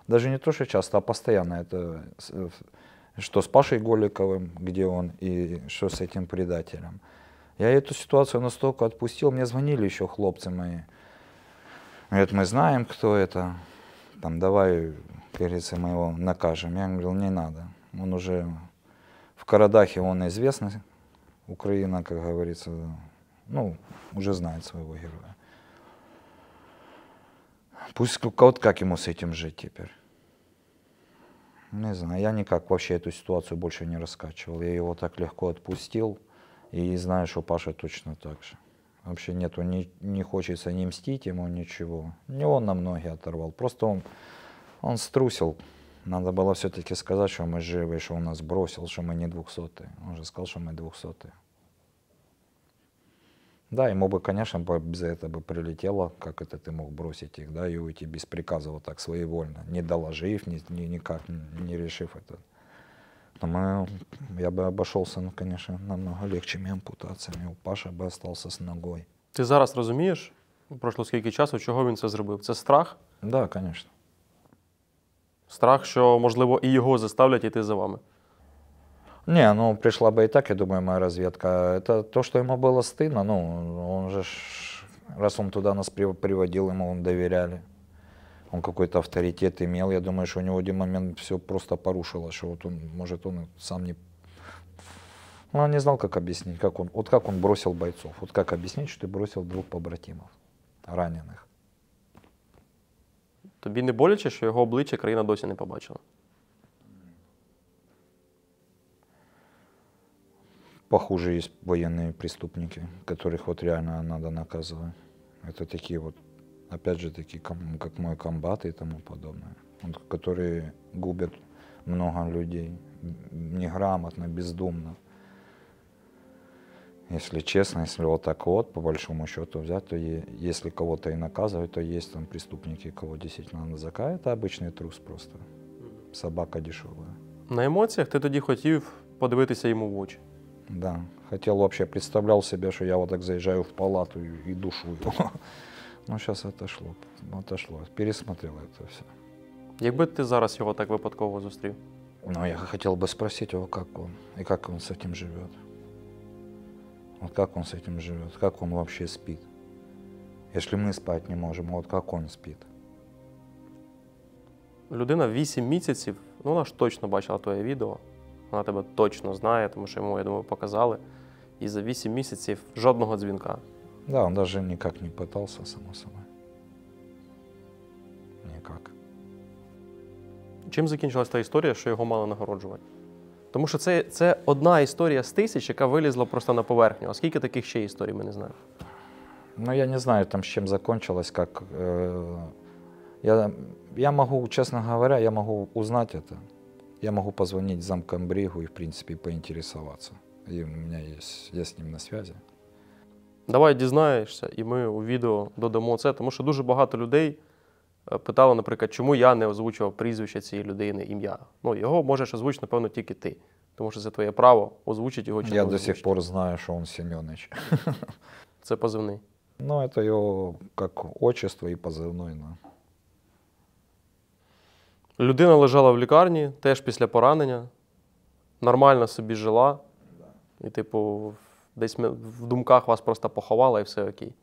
даже не то, что часто, а постоянно, это, что с Пашей Голиковым, где он, и что с этим предателем. Я эту ситуацию настолько отпустил, мне звонили еще хлопцы мои. Говорят, мы знаем, кто это, там, давай, как говорится, мы его накажем. Я говорил, не надо, он уже в Карадахе, он известный. Украина, как говорится, ну, уже знает своего героя. Пусть вот как ему с этим жить теперь? Не знаю, я никак вообще эту ситуацию больше не раскачивал. Я его так легко отпустил и знаю, что Паша точно так же. Вообще нету, не хочется не мстить ему, ничего. Не он нам ноги оторвал, просто он струсил. Надо было все-таки сказать, что мы живы, что он нас бросил, что мы не 200-е. Он же сказал, что мы 200-е. Да, ему бы, конечно, за это бы прилетело, как это ты мог бросить их, да, и уйти без приказа вот так своевольно, не доложив, никак не решив это. Но я бы обошелся, ну, конечно, намного легчими ампутациями. Паша бы остался с ногой. Ти зараз розумієш, пройшло скільки часу, чого він це зробив? Це страх? Да, конечно. Страх, що, можливо, і його заставлять йти за вами. Не, ну пришла бы и так, я думаю, моя разведка. Это то, что ему было стыдно, ну, он же, раз он туда нас приводил, ему он доверяли. Он какой-то авторитет имел, я думаю, что у него в один момент все просто порушилось, что вот он, может, он сам Ну, он не знал, как объяснить, как он бросил бойцов. Вот как объяснить, что ты бросил 2 побратимов раненых. Тобі не боляче, що його обличчя країна досі не побачила? Похуже есть военные преступники, которых вот реально надо наказывать. Это такие вот, опять же, такие, как мой комбат и тому подобное. Вот, которые губят много людей неграмотно, бездумно. Если честно, если вот так вот, по большому счету взять, то если кого-то и наказывать, то есть там преступники, кого действительно надо заказать. Это обычный трус просто. Собака дешевая. На емоціях ти тоді хотів подивитися йому в очі. Да, хотел вообще, представлял себе, что я вот так заезжаю в палату и душу его. Но сейчас отошло, пересмотрел это все. Якби ти зараз його так випадково зустрів? Но я хотел бы спросить его, как он, и как он с этим живет. Вот как он с этим живет, как он вообще спит. Если мы спать не можем, вот как он спит. Людина 8 місяців, ну вона ж точно бачила твоє відео, вона тебе точно знає, тому що йому, я думаю, показали. І за 8 місяців жодного дзвінка. Да, он даже никак не пытался, само собой. Никак. Чим закінчилась та історія, що його мали нагороджувати? Тому що це одна історія з 1000, яка вилізла просто на поверхню. А скільки таких ще історій, ми не знаємо. Ну, я не знаю, там, с чем закончилось, как... Я могу, честно говоря, я могу узнать это. Я могу позвонить замкомбригу и, в принципе, поинтересоваться. И у меня есть, я с ним на связи. Давай дізнаєшся, і ми у відео додамо це, тому що дуже багато людей питало, наприклад, чому я не озвучував прізвище цієї людини, ім'я. Ну, його можеш озвучити, напевно, тільки ти. Тому що це твоє право озвучити його чи не Я озвучити. до сих пор знаю, что он Семёныч. Це позивний. Ну, это его как отчество и позывной, да. Людина лежала в лікарні, теж після поранення, нормально собі жила. І, типу, десь в думках вас просто поховала і все окей.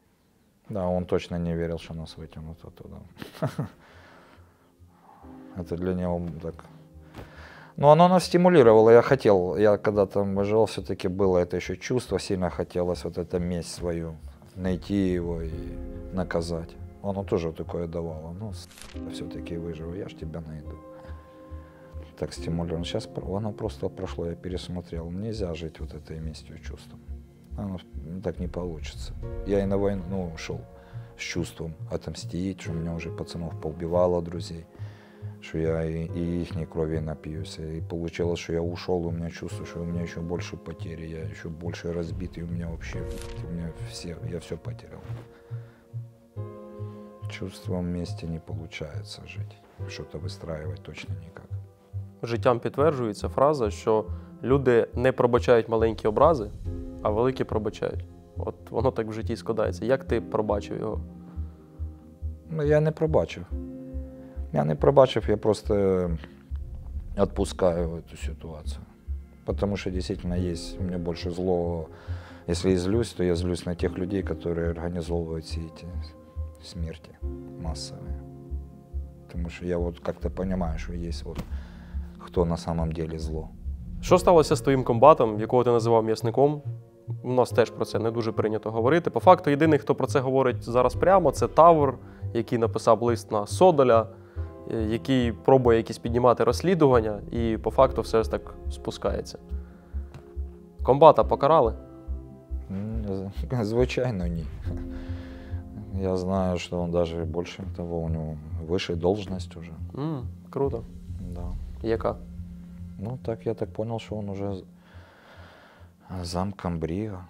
Да, он точно не верил, что нас вытянут оттуда. Это для него так... Ну, оно нас стимулировало, я когда там выживал, все-таки было это еще чувство, сильно хотелось вот эту месть свою, найти его и наказать. Оно тоже такое давало, ну, все-таки выживу, я ж тебя найду. Так стимулировано. Сейчас оно просто прошло, я пересмотрел. Нельзя жить вот этой местью чувством. Оно так не получится. Я и на войну ушел с чувством отомстить, что у меня уже пацанов поубивало, друзей, что я и их крови напьюсь. И получилось, что я ушел, у меня чувство, что у меня еще больше потери, я еще больше разбитый, у меня вообще, я все потерял. Чувством мести не получается жить, что-то выстраивать точно никак. Життям підтверджується фраза, що люди не пробачають маленькі образи, а великі пробачають. От воно так в житті складається. Як ти пробачив його? Ну, я не пробачив. Я просто отпускаю эту ситуацию. Потому что действительно есть у меня больше злого. Если и злюсь, то я злюсь на тех людей, которые организовывают все эти смерти массовые. Потому что я вот как-то понимаю, что есть вот кто на самом деле зло. Що сталося з твоїм комбатом, якого ти називав м'ясником? У нас теж про це не дуже прийнято говорити. По факту, єдиний, хто про це говорить зараз прямо, це Тавр, який написав лист на Содоля, який пробує якісь піднімати розслідування, і по факту все ж так спускається. Комбата покарали? Звичайно, ні. Я знаю, что он даже больше того, у него высшая должность уже. Круто. Да. Яка? Ну, так я так понял, что он уже замкомбрига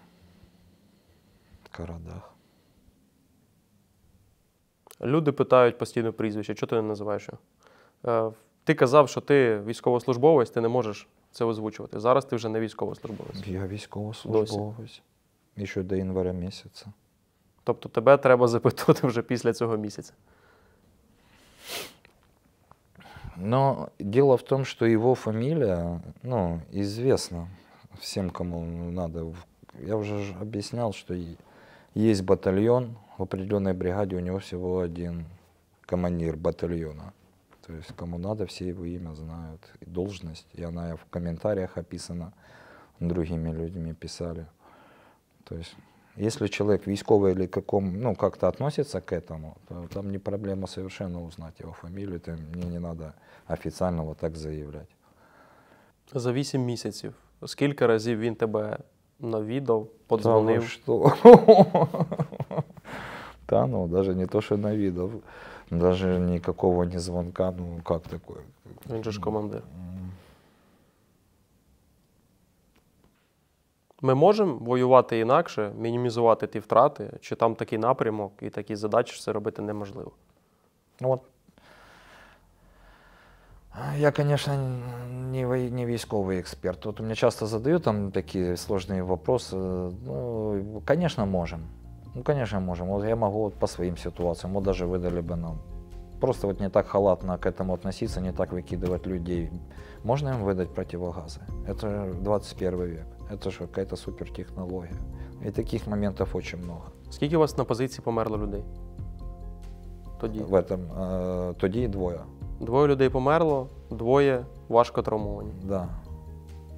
в Карадах. Люди питають постійно прізвище, чого ти не називаєш його? Ти казав, що ти військовослужбовець, ти не можеш це озвучувати. Зараз ти вже не військовослужбовець. Я військовослужбовець. Ще до января місяця. Тобто тебе треба запитувати вже після цього місяця. Но дело в том, что его фамилия, ну, известна всем, кому надо. Я уже объяснял, что есть батальон, в определенной бригаде у него всего один командир батальона. То есть кому надо, все его имя знают, и должность, и она в комментариях описана другими людьми писали. То есть, если человек військовый или ну, как-то относится к этому, то там не проблема совершенно узнать его фамилию, это мне не надо официально вот так заявлять. За 8 місяців скільки разів він тебе навідав, Да вы подзвонив? что? Да, ну, даже не то, что навидов, даже никакого не звонка, ну, как такое? Він же ж командир. Ми можемо воювати інакше, мінімізувати ті втрати, чи там такий напрямок і такі задачі, що це робити неможливо? Ну, вот. Я, конечно, не військовый эксперт. Вот у меня часто задают там такие сложные вопросы. Ну, конечно, можем. Ну, конечно, можем. Вот я могу вот по своим ситуациям, вот даже выдали бы нам. Просто вот не так халатно к этому относиться, не так выкидывать людей. Можно им выдать противогазы? Это 21 век. Это же какая-то супертехнология. И таких моментов очень много. Скільки у вас на позиції померло людей? Тоді? В этом тоді двое. 2 людей померло, 2 важко травмовані. Да.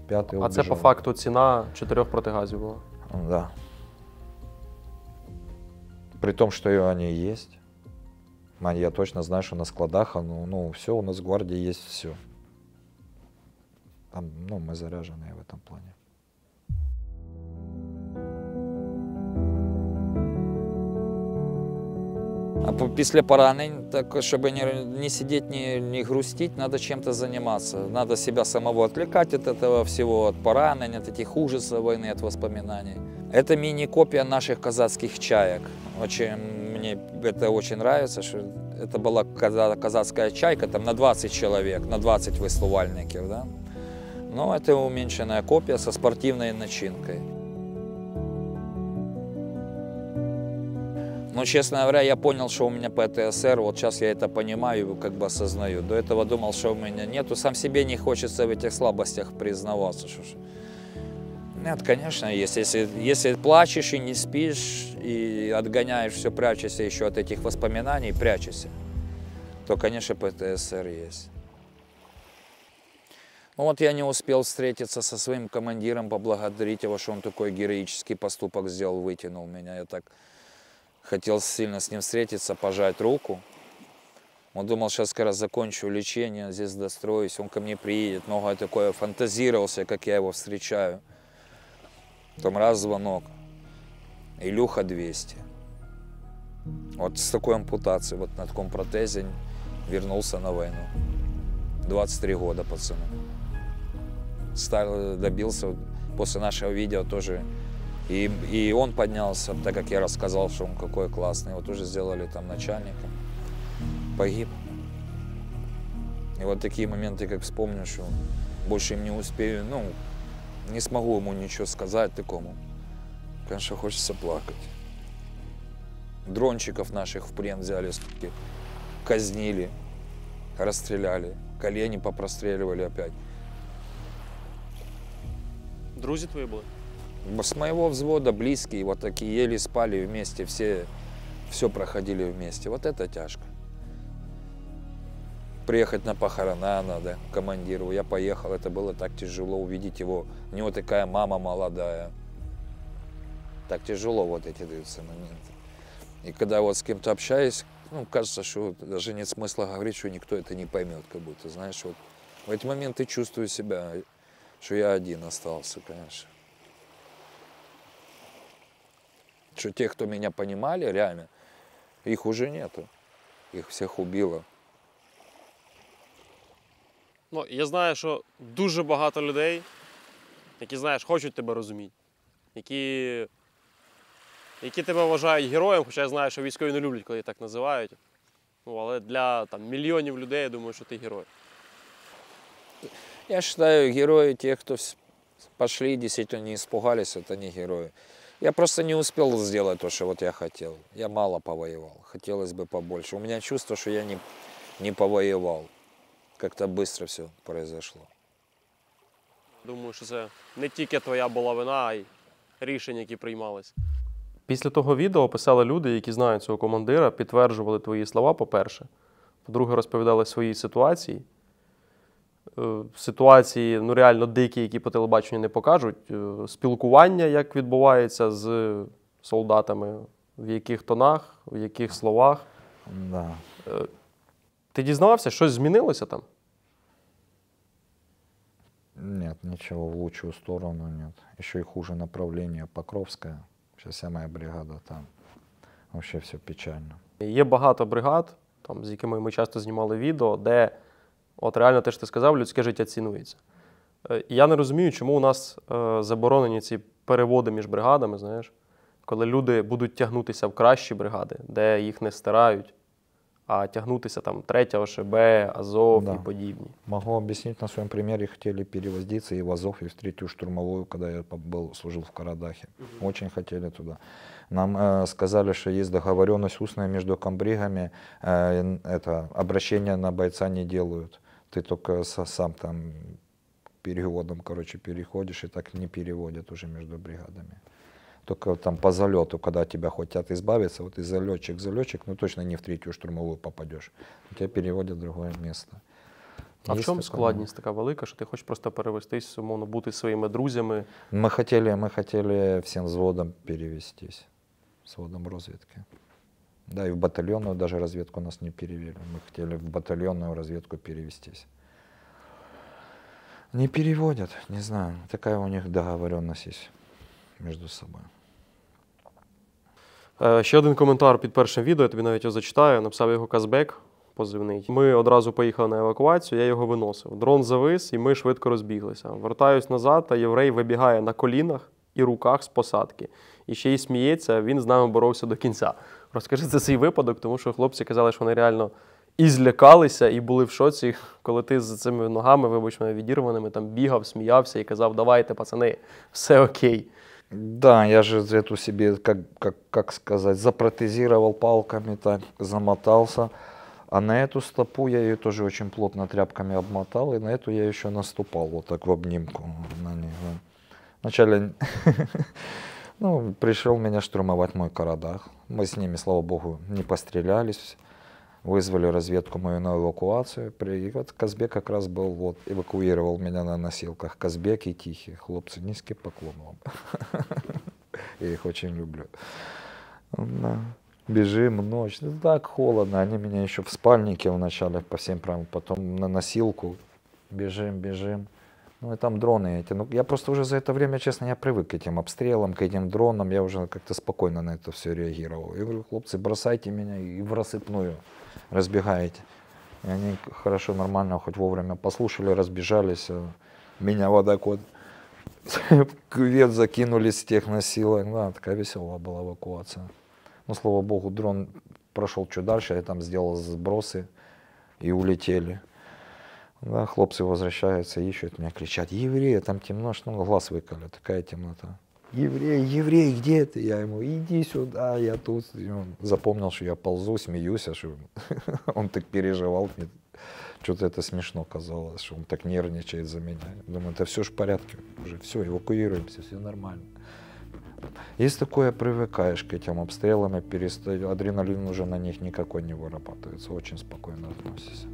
5-й А це по факту ціна 4 протигазів була. Да. При том, что они есть. Я точно знаю, что на складах, ну все, у нас в гвардии есть все. Там, ну, мы заряженные в этом плане. А після поранень, так, чтобы не сидеть, не грустить, надо чем-то заниматься. Надо себя самого отвлекать от этого всего, от поранений, от этих ужасов войны, от воспоминаний. Это мини-копия наших казацких чаек. Мне это очень нравится, что это была казацкая чайка там на 20 человек, на 20 веслувальников. Да? Но это уменьшенная копия со спортивной начинкой. Но, честно говоря, я понял, что у меня ПТСР, вот сейчас я это понимаю, как бы осознаю. До этого думал, что у меня нету, сам себе не хочется в этих слабостях признаваться. Нет, конечно, есть. Если плачешь и не спишь, и отгоняешь все, прячешься еще от этих воспоминаний, прячешься, то, конечно, ПТСР есть. Ну вот я не успел встретиться со своим командиром, поблагодарить его, что он такой героический поступок сделал, вытянул меня. Я так хотел сильно с ним встретиться, пожать руку. Он думал, сейчас как раз закончу лечение, здесь достроюсь, он ко мне приедет. Многое такое фантазировался, как я его встречаю. Потом раз звонок. Илюха 200. Вот с такой ампутацией, вот на таком протезе вернулся на войну. 23 года пацану. Добился после нашего видео тоже. И он поднялся, так как я рассказал, что он какой классный. Его тоже сделали там начальником. Погиб. И вот такие моменты, как вспомню, что больше им не успею, ну, не смогу ему ничего сказать такому. Конечно, хочется плакать. Дрончиков наших в плен взяли, суки, казнили, расстреляли, колени попростреливали опять. Друзі твої були? С моего взвода близкие, вот такие, еле спали вместе, все проходили вместе. Вот это тяжко. Приехать на похорона надо командиру. Я поехал, это было так тяжело увидеть его. У него такая мама молодая. Так тяжело вот эти даются моменты. И когда вот с кем-то общаюсь, ну, кажется, что даже нет смысла говорить, что никто это не поймет, как будто, знаешь, вот в эти моменты чувствую себя, что я один остался, конечно. Что те, кто меня понимали, реально, их уже нету. Их всех убило. Ну, я знаю, що дуже багато людей, які, знаєш, хочуть тебе розуміти, які тебе вважають героєм, хоча я знаю, що військові не люблять, коли їх так називають. Ну, але для там, мільйонів людей, я думаю, що ти герой. Я считаю, герои те, кто пошли, действительно не испугались, это не герои. Я просто не успел сделать то, что вот я хотел. Я мало повоевал, хотелось бы побольше. У меня чувство, что я не повоевал. Как-то быстро все произошло. Думаю, що це не тільки твоя була вина, а й рішення, які приймалися. Після того відео писали люди, які знають цього командира, підтверджували твої слова, по-перше. По-друге, розповідали свої ситуації. ситуації, ну реально дикі, які по телебаченню не покажуть, спілкування, як відбувається з солдатами, в яких тонах, в яких словах. Да. Ти дізнавався, щось змінилося там? Нет, ничего в лучшую сторону нет. Еще и хуже направление Покровское. Сейчас вся моя бригада там. Вообще все печально. Є багато бригад, там, з якими ми часто знімали відео, де от реально те, що ти сказав, людське життя цінується. Я не розумію, чому у нас заборонені ці переводи між бригадами, знаєш, коли люди будуть тягнутися в кращі бригади, де їх не стирають, а тягнутися там 3-го ШБ, Азов Да. і подібні. Могу объяснить на своем примере. Хотели перевоздиться и в Азов, и в 3-ю штурмовую, когда я служил в Карадахе. Очень хотели туда. Нам сказали, что есть договоренность устная между комбригами. Это обращение на бойца не делают. Ты только сам там переводом, короче, переходишь, и так не переводят уже между бригадами. Только там по залету, когда тебя хотят избавиться, вот ты залетчик, ну точно не в 3-ю штурмовую попадешь. Тебя переводят в другое место. А в Есть чому такое? складність така велика, що ти хочеш просто перевестись, умовно, бути зі своїми друзями? Мы хотели всем взводом перевестись, взводом разведки. Да, и в батальонную даже разведку нас не перевели. Мы хотели в батальонную разведку перевестись. Не переводят, не знаю. Такая у них договоренность есть между собой. Ще один коментар під першим відео, я тобі навіть його зачитаю. Написав його Казбек, позивний. Ми одразу поїхали на евакуацію, я його виносив. Дрон завис, і ми швидко розбіглися. Вертаюсь назад, та єврей вибігає на колінах і руках з посадки. І ще й сміється, він з нами боровся до кінця. Розкажи за цей випадок, тому що хлопці казали, що вони реально і злякалися, і були в шоці, коли ти з цими ногами, вибач мене, відірваними, там бігав, сміявся і казав: давайте, пацани, все окей. Да, я же эту себе, как сказать, запротезировал палками, так замотался. А на эту стопу я ее тоже очень плотно тряпками обмотал, и на эту я еще наступал вот так в обнимку на нее. Вначале ну, пришел меня штурмовать мой Карадах. Мы с ними, слава богу, не пострелялись. Вызвали разведку мою на эвакуацию. И вот Казбек как раз был, вот, эвакуировал меня на носилках. Казбек и Тихий. Хлопцы, низкий поклон вам. Я их очень люблю. Да. Бежим ночь. Ну, так холодно. Они меня еще в спальнике вначале по всем правилам, потом на носилку. Бежим. Ну и там дроны эти. Ну, я просто уже за это время, честно, я привык к этим обстрелам, к этим дронам. Я уже как-то спокойно на это все реагировал. Я говорю: хлопцы, бросайте меня и в рассыпную разбегаете. И они хорошо, нормально, хоть вовремя послушали, разбежались. Меня вот так вот в кювет закинули с тех носилок. Да, такая веселая была эвакуация. Ну, слава богу, дрон прошел чуть дальше, я там сделал сбросы и улетели. Да, хлопцы возвращаются, ищут меня, кричат: евреи, там темно, что ну, глаз выколи, такая темнота. Еврей, где ты? Я ему: иди сюда, я тут. И он запомнил, что я ползу, смеюсь, а что он так переживал. Мне что-то это смешно казалось, что он так нервничает за меня. Думаю, это все ж в порядке, уже все, эвакуируемся, все нормально. Есть такое, привыкаешь к этим обстрелам, адреналин уже на них никакой не вырабатывается, очень спокойно относишься.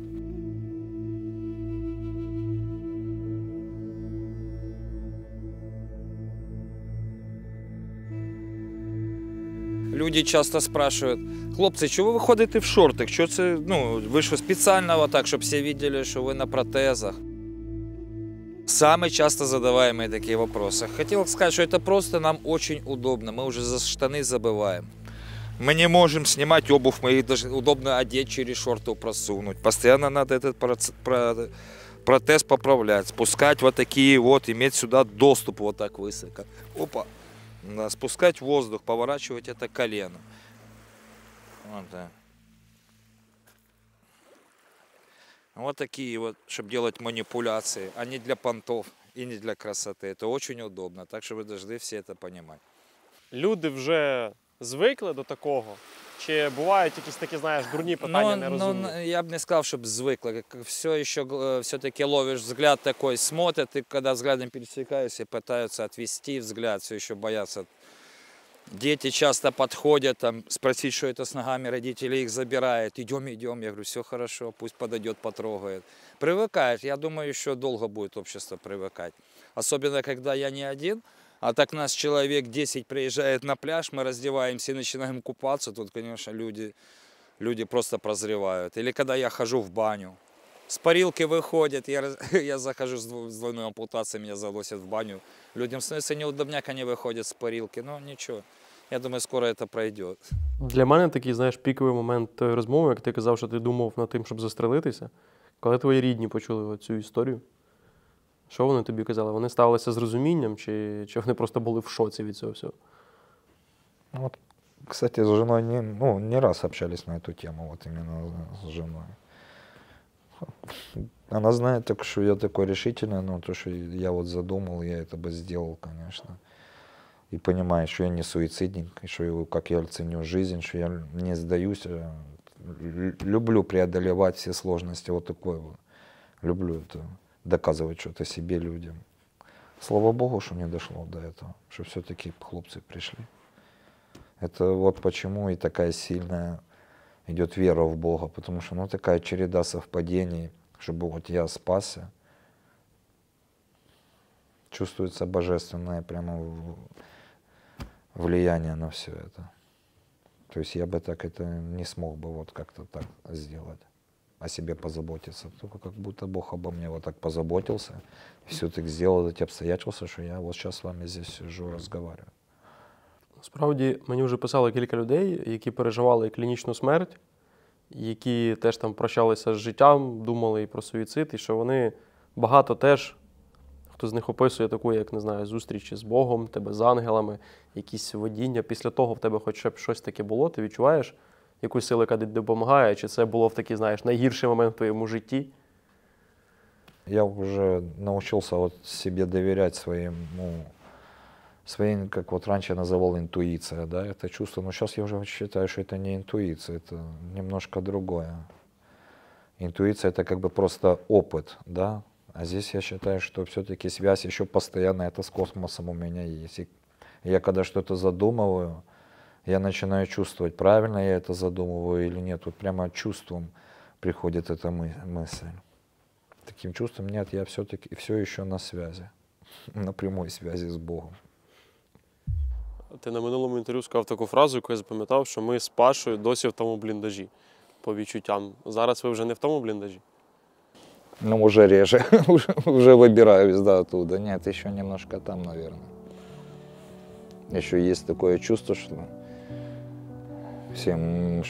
Люди часто спрашивают: хлопці, чого ви ходите в шортах? Що це, ну, ви що спеціально так, щоб всі бачили, що ви на протезах? Самые часто задаваемые такие вопросы. Хотел сказать, что это просто нам очень удобно. Мы уже за штаны забываем. Мы не можем снимать обувь, мы их даже удобно одеть, через шорты просунуть. Постоянно надо этот протез поправлять, спускать вот такие вот, иметь сюда доступ вот так высоко. Опа. Да, спускать воздух, поворачивать это колено. Вот так. Вот такие вот, чтобы делать манипуляции, а не для понтов и не для красоты. Это очень удобно, так что вы должны все это понимать. Люди вже звикли до такого? Чи бувають якісь такі, знаєш, дурні питання, нерозумні? Я бы не сказал, чтобы звыкло. Все еще все-таки ловишь взгляд такой, смотрят, и когда взглядом пересекаешься, пытаются отвести взгляд, все еще боятся Дети часто подходят, там, спросить, что это с ногами, родители их забирают. Идем, идем. Я говорю, все хорошо, пусть подойдет, потрогает. Привыкает. Я думаю, еще долго будет общество привыкать. Особенно, когда я не один, а так нас человек 10 приезжает на пляж, мы раздеваемся и начинаем купаться. Тут, конечно, люди просто прозревают. Или когда я хожу в баню. С парилки выходят, я захожу с двойной ампутацией, меня заносят в баню. Людям становится неудобняк, они выходят с парилки. Но ничего, я думаю, скоро это пройдет. Для мене такий, знаєш, піковий момент тої розмови, як ти казав, що ти думав над тим, щоб застрелитися. Коли твої рідні почули цю історію, що вони тобі казали? Вони ставилися з розумінням, чи вони просто були в шоці від цього всього? Вот, кстати, с женой не раз общались на эту тему, вот именно с женой. Она знает только, что я такой решительный, но то, что я вот задумал, я это бы сделал, конечно. И понимает, что я не суицидник, что как я ценю жизнь, что я не сдаюсь. Люблю преодолевать все сложности, вот такой вот. Люблю это, доказывать что-то себе, людям. Слава Богу, что не дошло до этого, что все-таки хлопцы пришли. Это вот почему и такая сильная идет вера в Бога, потому что такая череда совпадений, чтобы вот я спасся, чувствуется божественное прямо влияние на все это. То есть я бы так это не смог бы вот как-то так сделать, о себе позаботиться. Только как будто Бог обо мне вот так позаботился, и все-таки сделал эти обстоятельства, что я вот сейчас с вами здесь сижу, разговариваю. Справді, мені вже писали кілька людей, які переживали клінічну смерть, які теж там прощалися з життям, думали і про суїцид, і що вони багато теж, хто з них описує таку, як, не знаю, зустрічі з Богом, тебе з ангелами, якісь видіння. Після того в тебе хоча б щось таке було, ти відчуваєш якусь силу, яка допомагає, чи це було в такий, знаєш, найгірший момент в твоєму житті? Я уже научился вот себе доверять своей, как вот раньше я называл, интуиция, да, это чувство, но сейчас я уже считаю, что это не интуиция, это немножко другое. Интуиция — это как бы просто опыт, да, а здесь я считаю, что все-таки связь еще постоянно это с космосом у меня есть. И я когда что-то задумываю, я начинаю чувствовать, правильно я это задумываю или нет, вот прямо чувством приходит эта мысль. Таким чувством нет, я все-таки все еще на связи, на прямой связи с Богом. Ти на минулому інтерв'ю сказав таку фразу, яку я запам'ятав, що ми з Пашою досі в тому бліндажі, по відчуттям. Зараз ви вже не в тому бліндажі? Ну, уже реже, уже выбираюсь, да, оттуда. Нет, еще немножко там, наверное. Еще есть такое чувство, что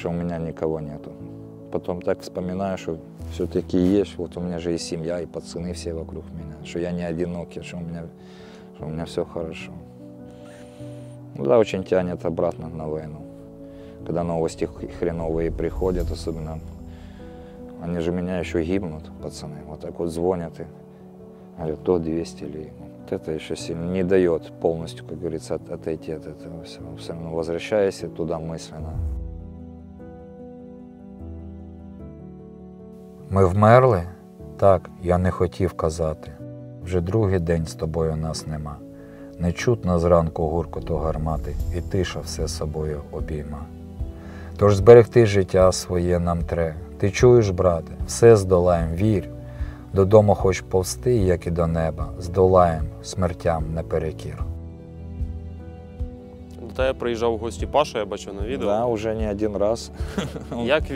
у меня никого нету. Потом так вспоминаю, что все-таки есть, вот у меня же и семья, и пацаны все вокруг меня, что я не одинокий, что у меня все хорошо. Ну да, очень тянет обратно на войну. Когда новости хреновые приходят, особенно, они же меня еще гибнут, пацаны. Вот так вот звонят и говорят, то 200 ли. Вот это еще сильно не дает полностью, как говорится, отойти от этого всего. Все равно возвращаясь туда мысленно. Ми вмерли? Так, я не хотів казати. Вже другий день з тобою нас нема. Не чутно зранку гуркоту гармати, і тиша все собою обійма. Тож зберегти життя своє нам тре. Ти чуєш, брате, все здолаєм, вір. Додому хоч повсти, як і до неба, здолаєм смертям наперекір. До тебе приїжджав у гості Паша, я бачив на відео. Да, уже не один раз. Як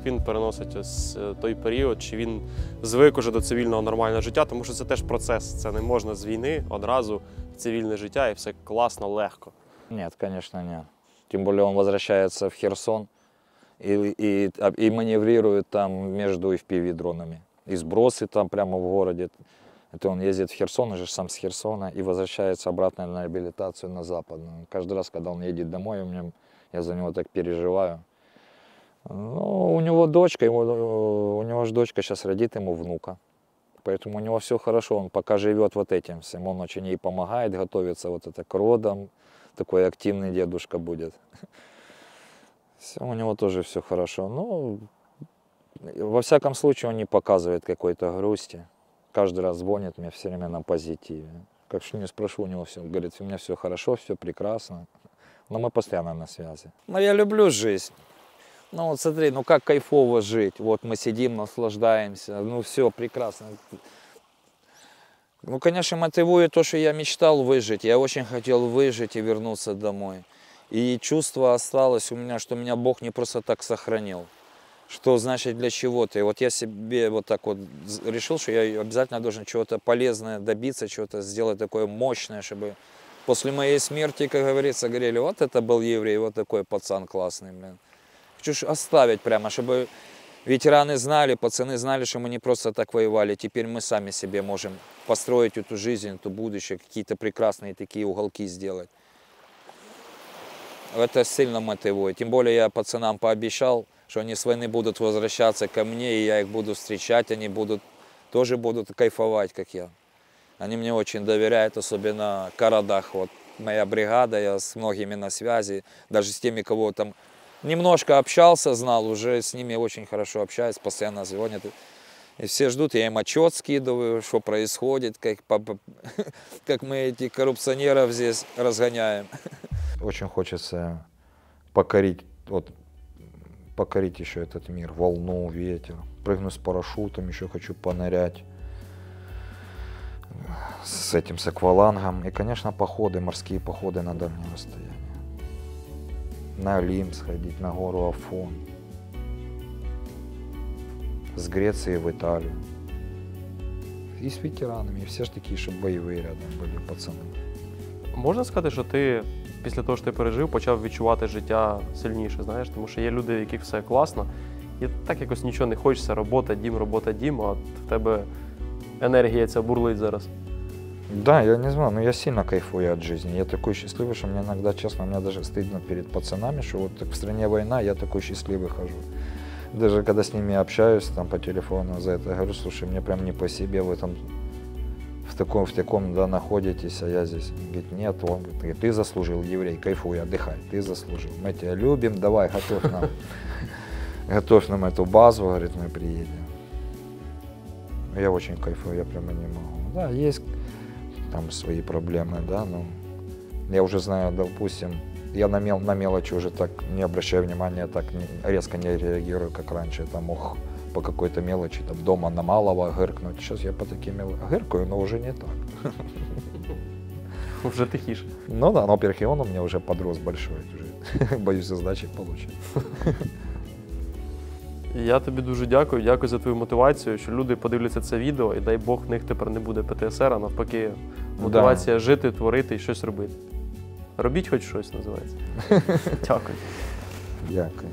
він переносить ось той період? Чи він звик уже до цивільного нормального життя? Тому що це теж процес. Це не можна з війни одразу в цивільне життя і все класно, легко. Нет, конечно, нет. Тем более он возвращается в Херсон и маневрирует там между FPV-дронами. И сбросы там прямо в городе. Это он ездит в Херсон, уже сам с Херсона, и возвращается обратно на реабилитацию на Западную. Каждый раз, когда он едет домой, я за него так переживаю. Ну, у него дочка, у него же дочка сейчас родит ему внука. Поэтому у него все хорошо, он пока живет вот этим всем. Он очень ей помогает, готовится вот это к родам. Такой активный дедушка будет. Все, у него тоже все хорошо. Ну, во всяком случае, он не показывает какой-то грусти. Каждый раз звонит мне все время на позитиве. Как что не спрошу, у него все, говорит, у меня все хорошо, все прекрасно. Но мы постоянно на связи. Но я люблю жизнь. Ну вот смотри, ну как кайфово жить. Вот мы сидим, наслаждаемся. Ну все прекрасно. Ну, конечно, мотивует то, что я мечтал выжить. Я очень хотел выжить и вернуться домой. И чувство осталось у меня, что меня Бог не просто так сохранил. Что значит для чего-то. И вот я себе вот так вот решил, что я обязательно должен чего-то полезное добиться, чего-то сделать такое мощное, чтобы после моей смерти, как говорится, говорили, вот это был еврей, вот такой пацан классный, блин. Хочу оставить прямо, чтобы ветераны знали, пацаны знали, что мы не просто так воевали. Теперь мы сами себе можем построить эту жизнь, это будущее, какие-то прекрасные такие уголки сделать. Это сильно мотивует. Тем более я пацанам пообещал, что они с войны будут возвращаться ко мне, и я их буду встречать, они тоже будут кайфовать, как я. Они мне очень доверяют, особенно Карадах. Вот моя бригада, я с многими на связи, даже с теми, кого там немножко общался, знал, уже с ними очень хорошо общаюсь, постоянно звонят. И все ждут, я им отчет скидываю, что происходит, как мы этих коррупционеров здесь разгоняем. Очень хочется покорить еще этот мир, волну, ветер. Прыгну с парашютом, еще хочу понырять с этим, с аквалангом. И, конечно, походы, морские походы на дальнее расстояние. На Олимп сходить, на гору Афон. С Греции в Италию. И с ветеранами. И все ж такі, щоб бойові рядом були пацани. Можна сказати, що ти після того, що ти пережив, почав відчувати життя сильніше, знаєш? Тому що є люди, в яких все класно, і так якось нічого не хочеться, робота, дім, а в тебе енергія ця бурлить зараз. Да, я не знаю, но я сильно кайфую от жизни. Я такой счастливый, что мне иногда, честно, мне даже стыдно перед пацанами, что вот так в стране война, я такой счастливый хожу. Даже когда с ними общаюсь там по телефону за это, я говорю, слушай, мне прям не по себе в таком, да, находитесь, а я здесь. Он говорит, нет, он говорит, ты заслужил, еврей, кайфуй, отдыхай, ты заслужил. Мы тебя любим, давай, готовь нам эту базу, говорит, мы приедем. Я очень кайфую, я прямо не могу. Да, есть там свои проблемы, да, но я уже знаю, допустим, я на мелочи уже так не обращаю внимания, так резко не реагирую, как раньше, я там мог по какой-то мелочи там дома на малого гыркнуть. Сейчас я по таким гыркаю, но уже не так. Вже тихіше. Ну да, но, во-первых, и он у меня уже подрос большой, уже боюсь сдачи получить. Я тобі дуже дякую за твою мотивацію, що люди подивляться це відео, і дай Бог, в них тепер не буде ПТСР, а навпаки, мотивація жити, творити і щось робити. Робіть хоч щось, називається. Дякую. Дякую,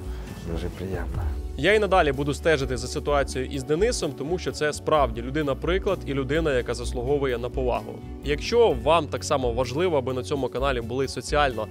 дуже приємно. Я і надалі буду стежити за ситуацією із Денисом, тому що це справді людина-приклад і людина, яка заслуговує на повагу. Якщо вам так само важливо, аби на цьому каналі були соціально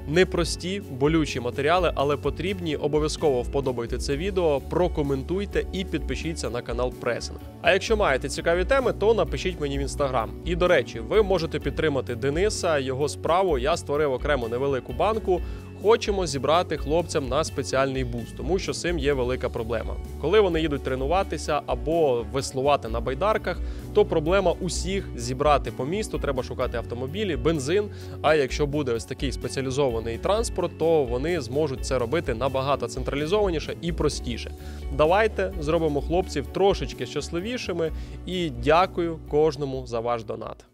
непрості, болючі матеріали, але потрібні, обов'язково вподобайте це відео, прокоментуйте і підпишіться на канал Пресинг. А якщо маєте цікаві теми, то напишіть мені в Інстаграм. І, до речі, ви можете підтримати Дениса, його справу. Я створив окремо невелику банку. Хочемо зібрати хлопцям на спеціальний буст, тому що з цим є велика проблема. Коли вони їдуть тренуватися або веслувати на байдарках, то проблема усіх зібрати по місту, треба шукати автомобілі, бензин, а якщо буде ось такий спеціалізований транспорт, то вони зможуть це робити набагато централізованіше і простіше. Давайте зробимо хлопців трошечки щасливішими і дякую кожному за ваш донат.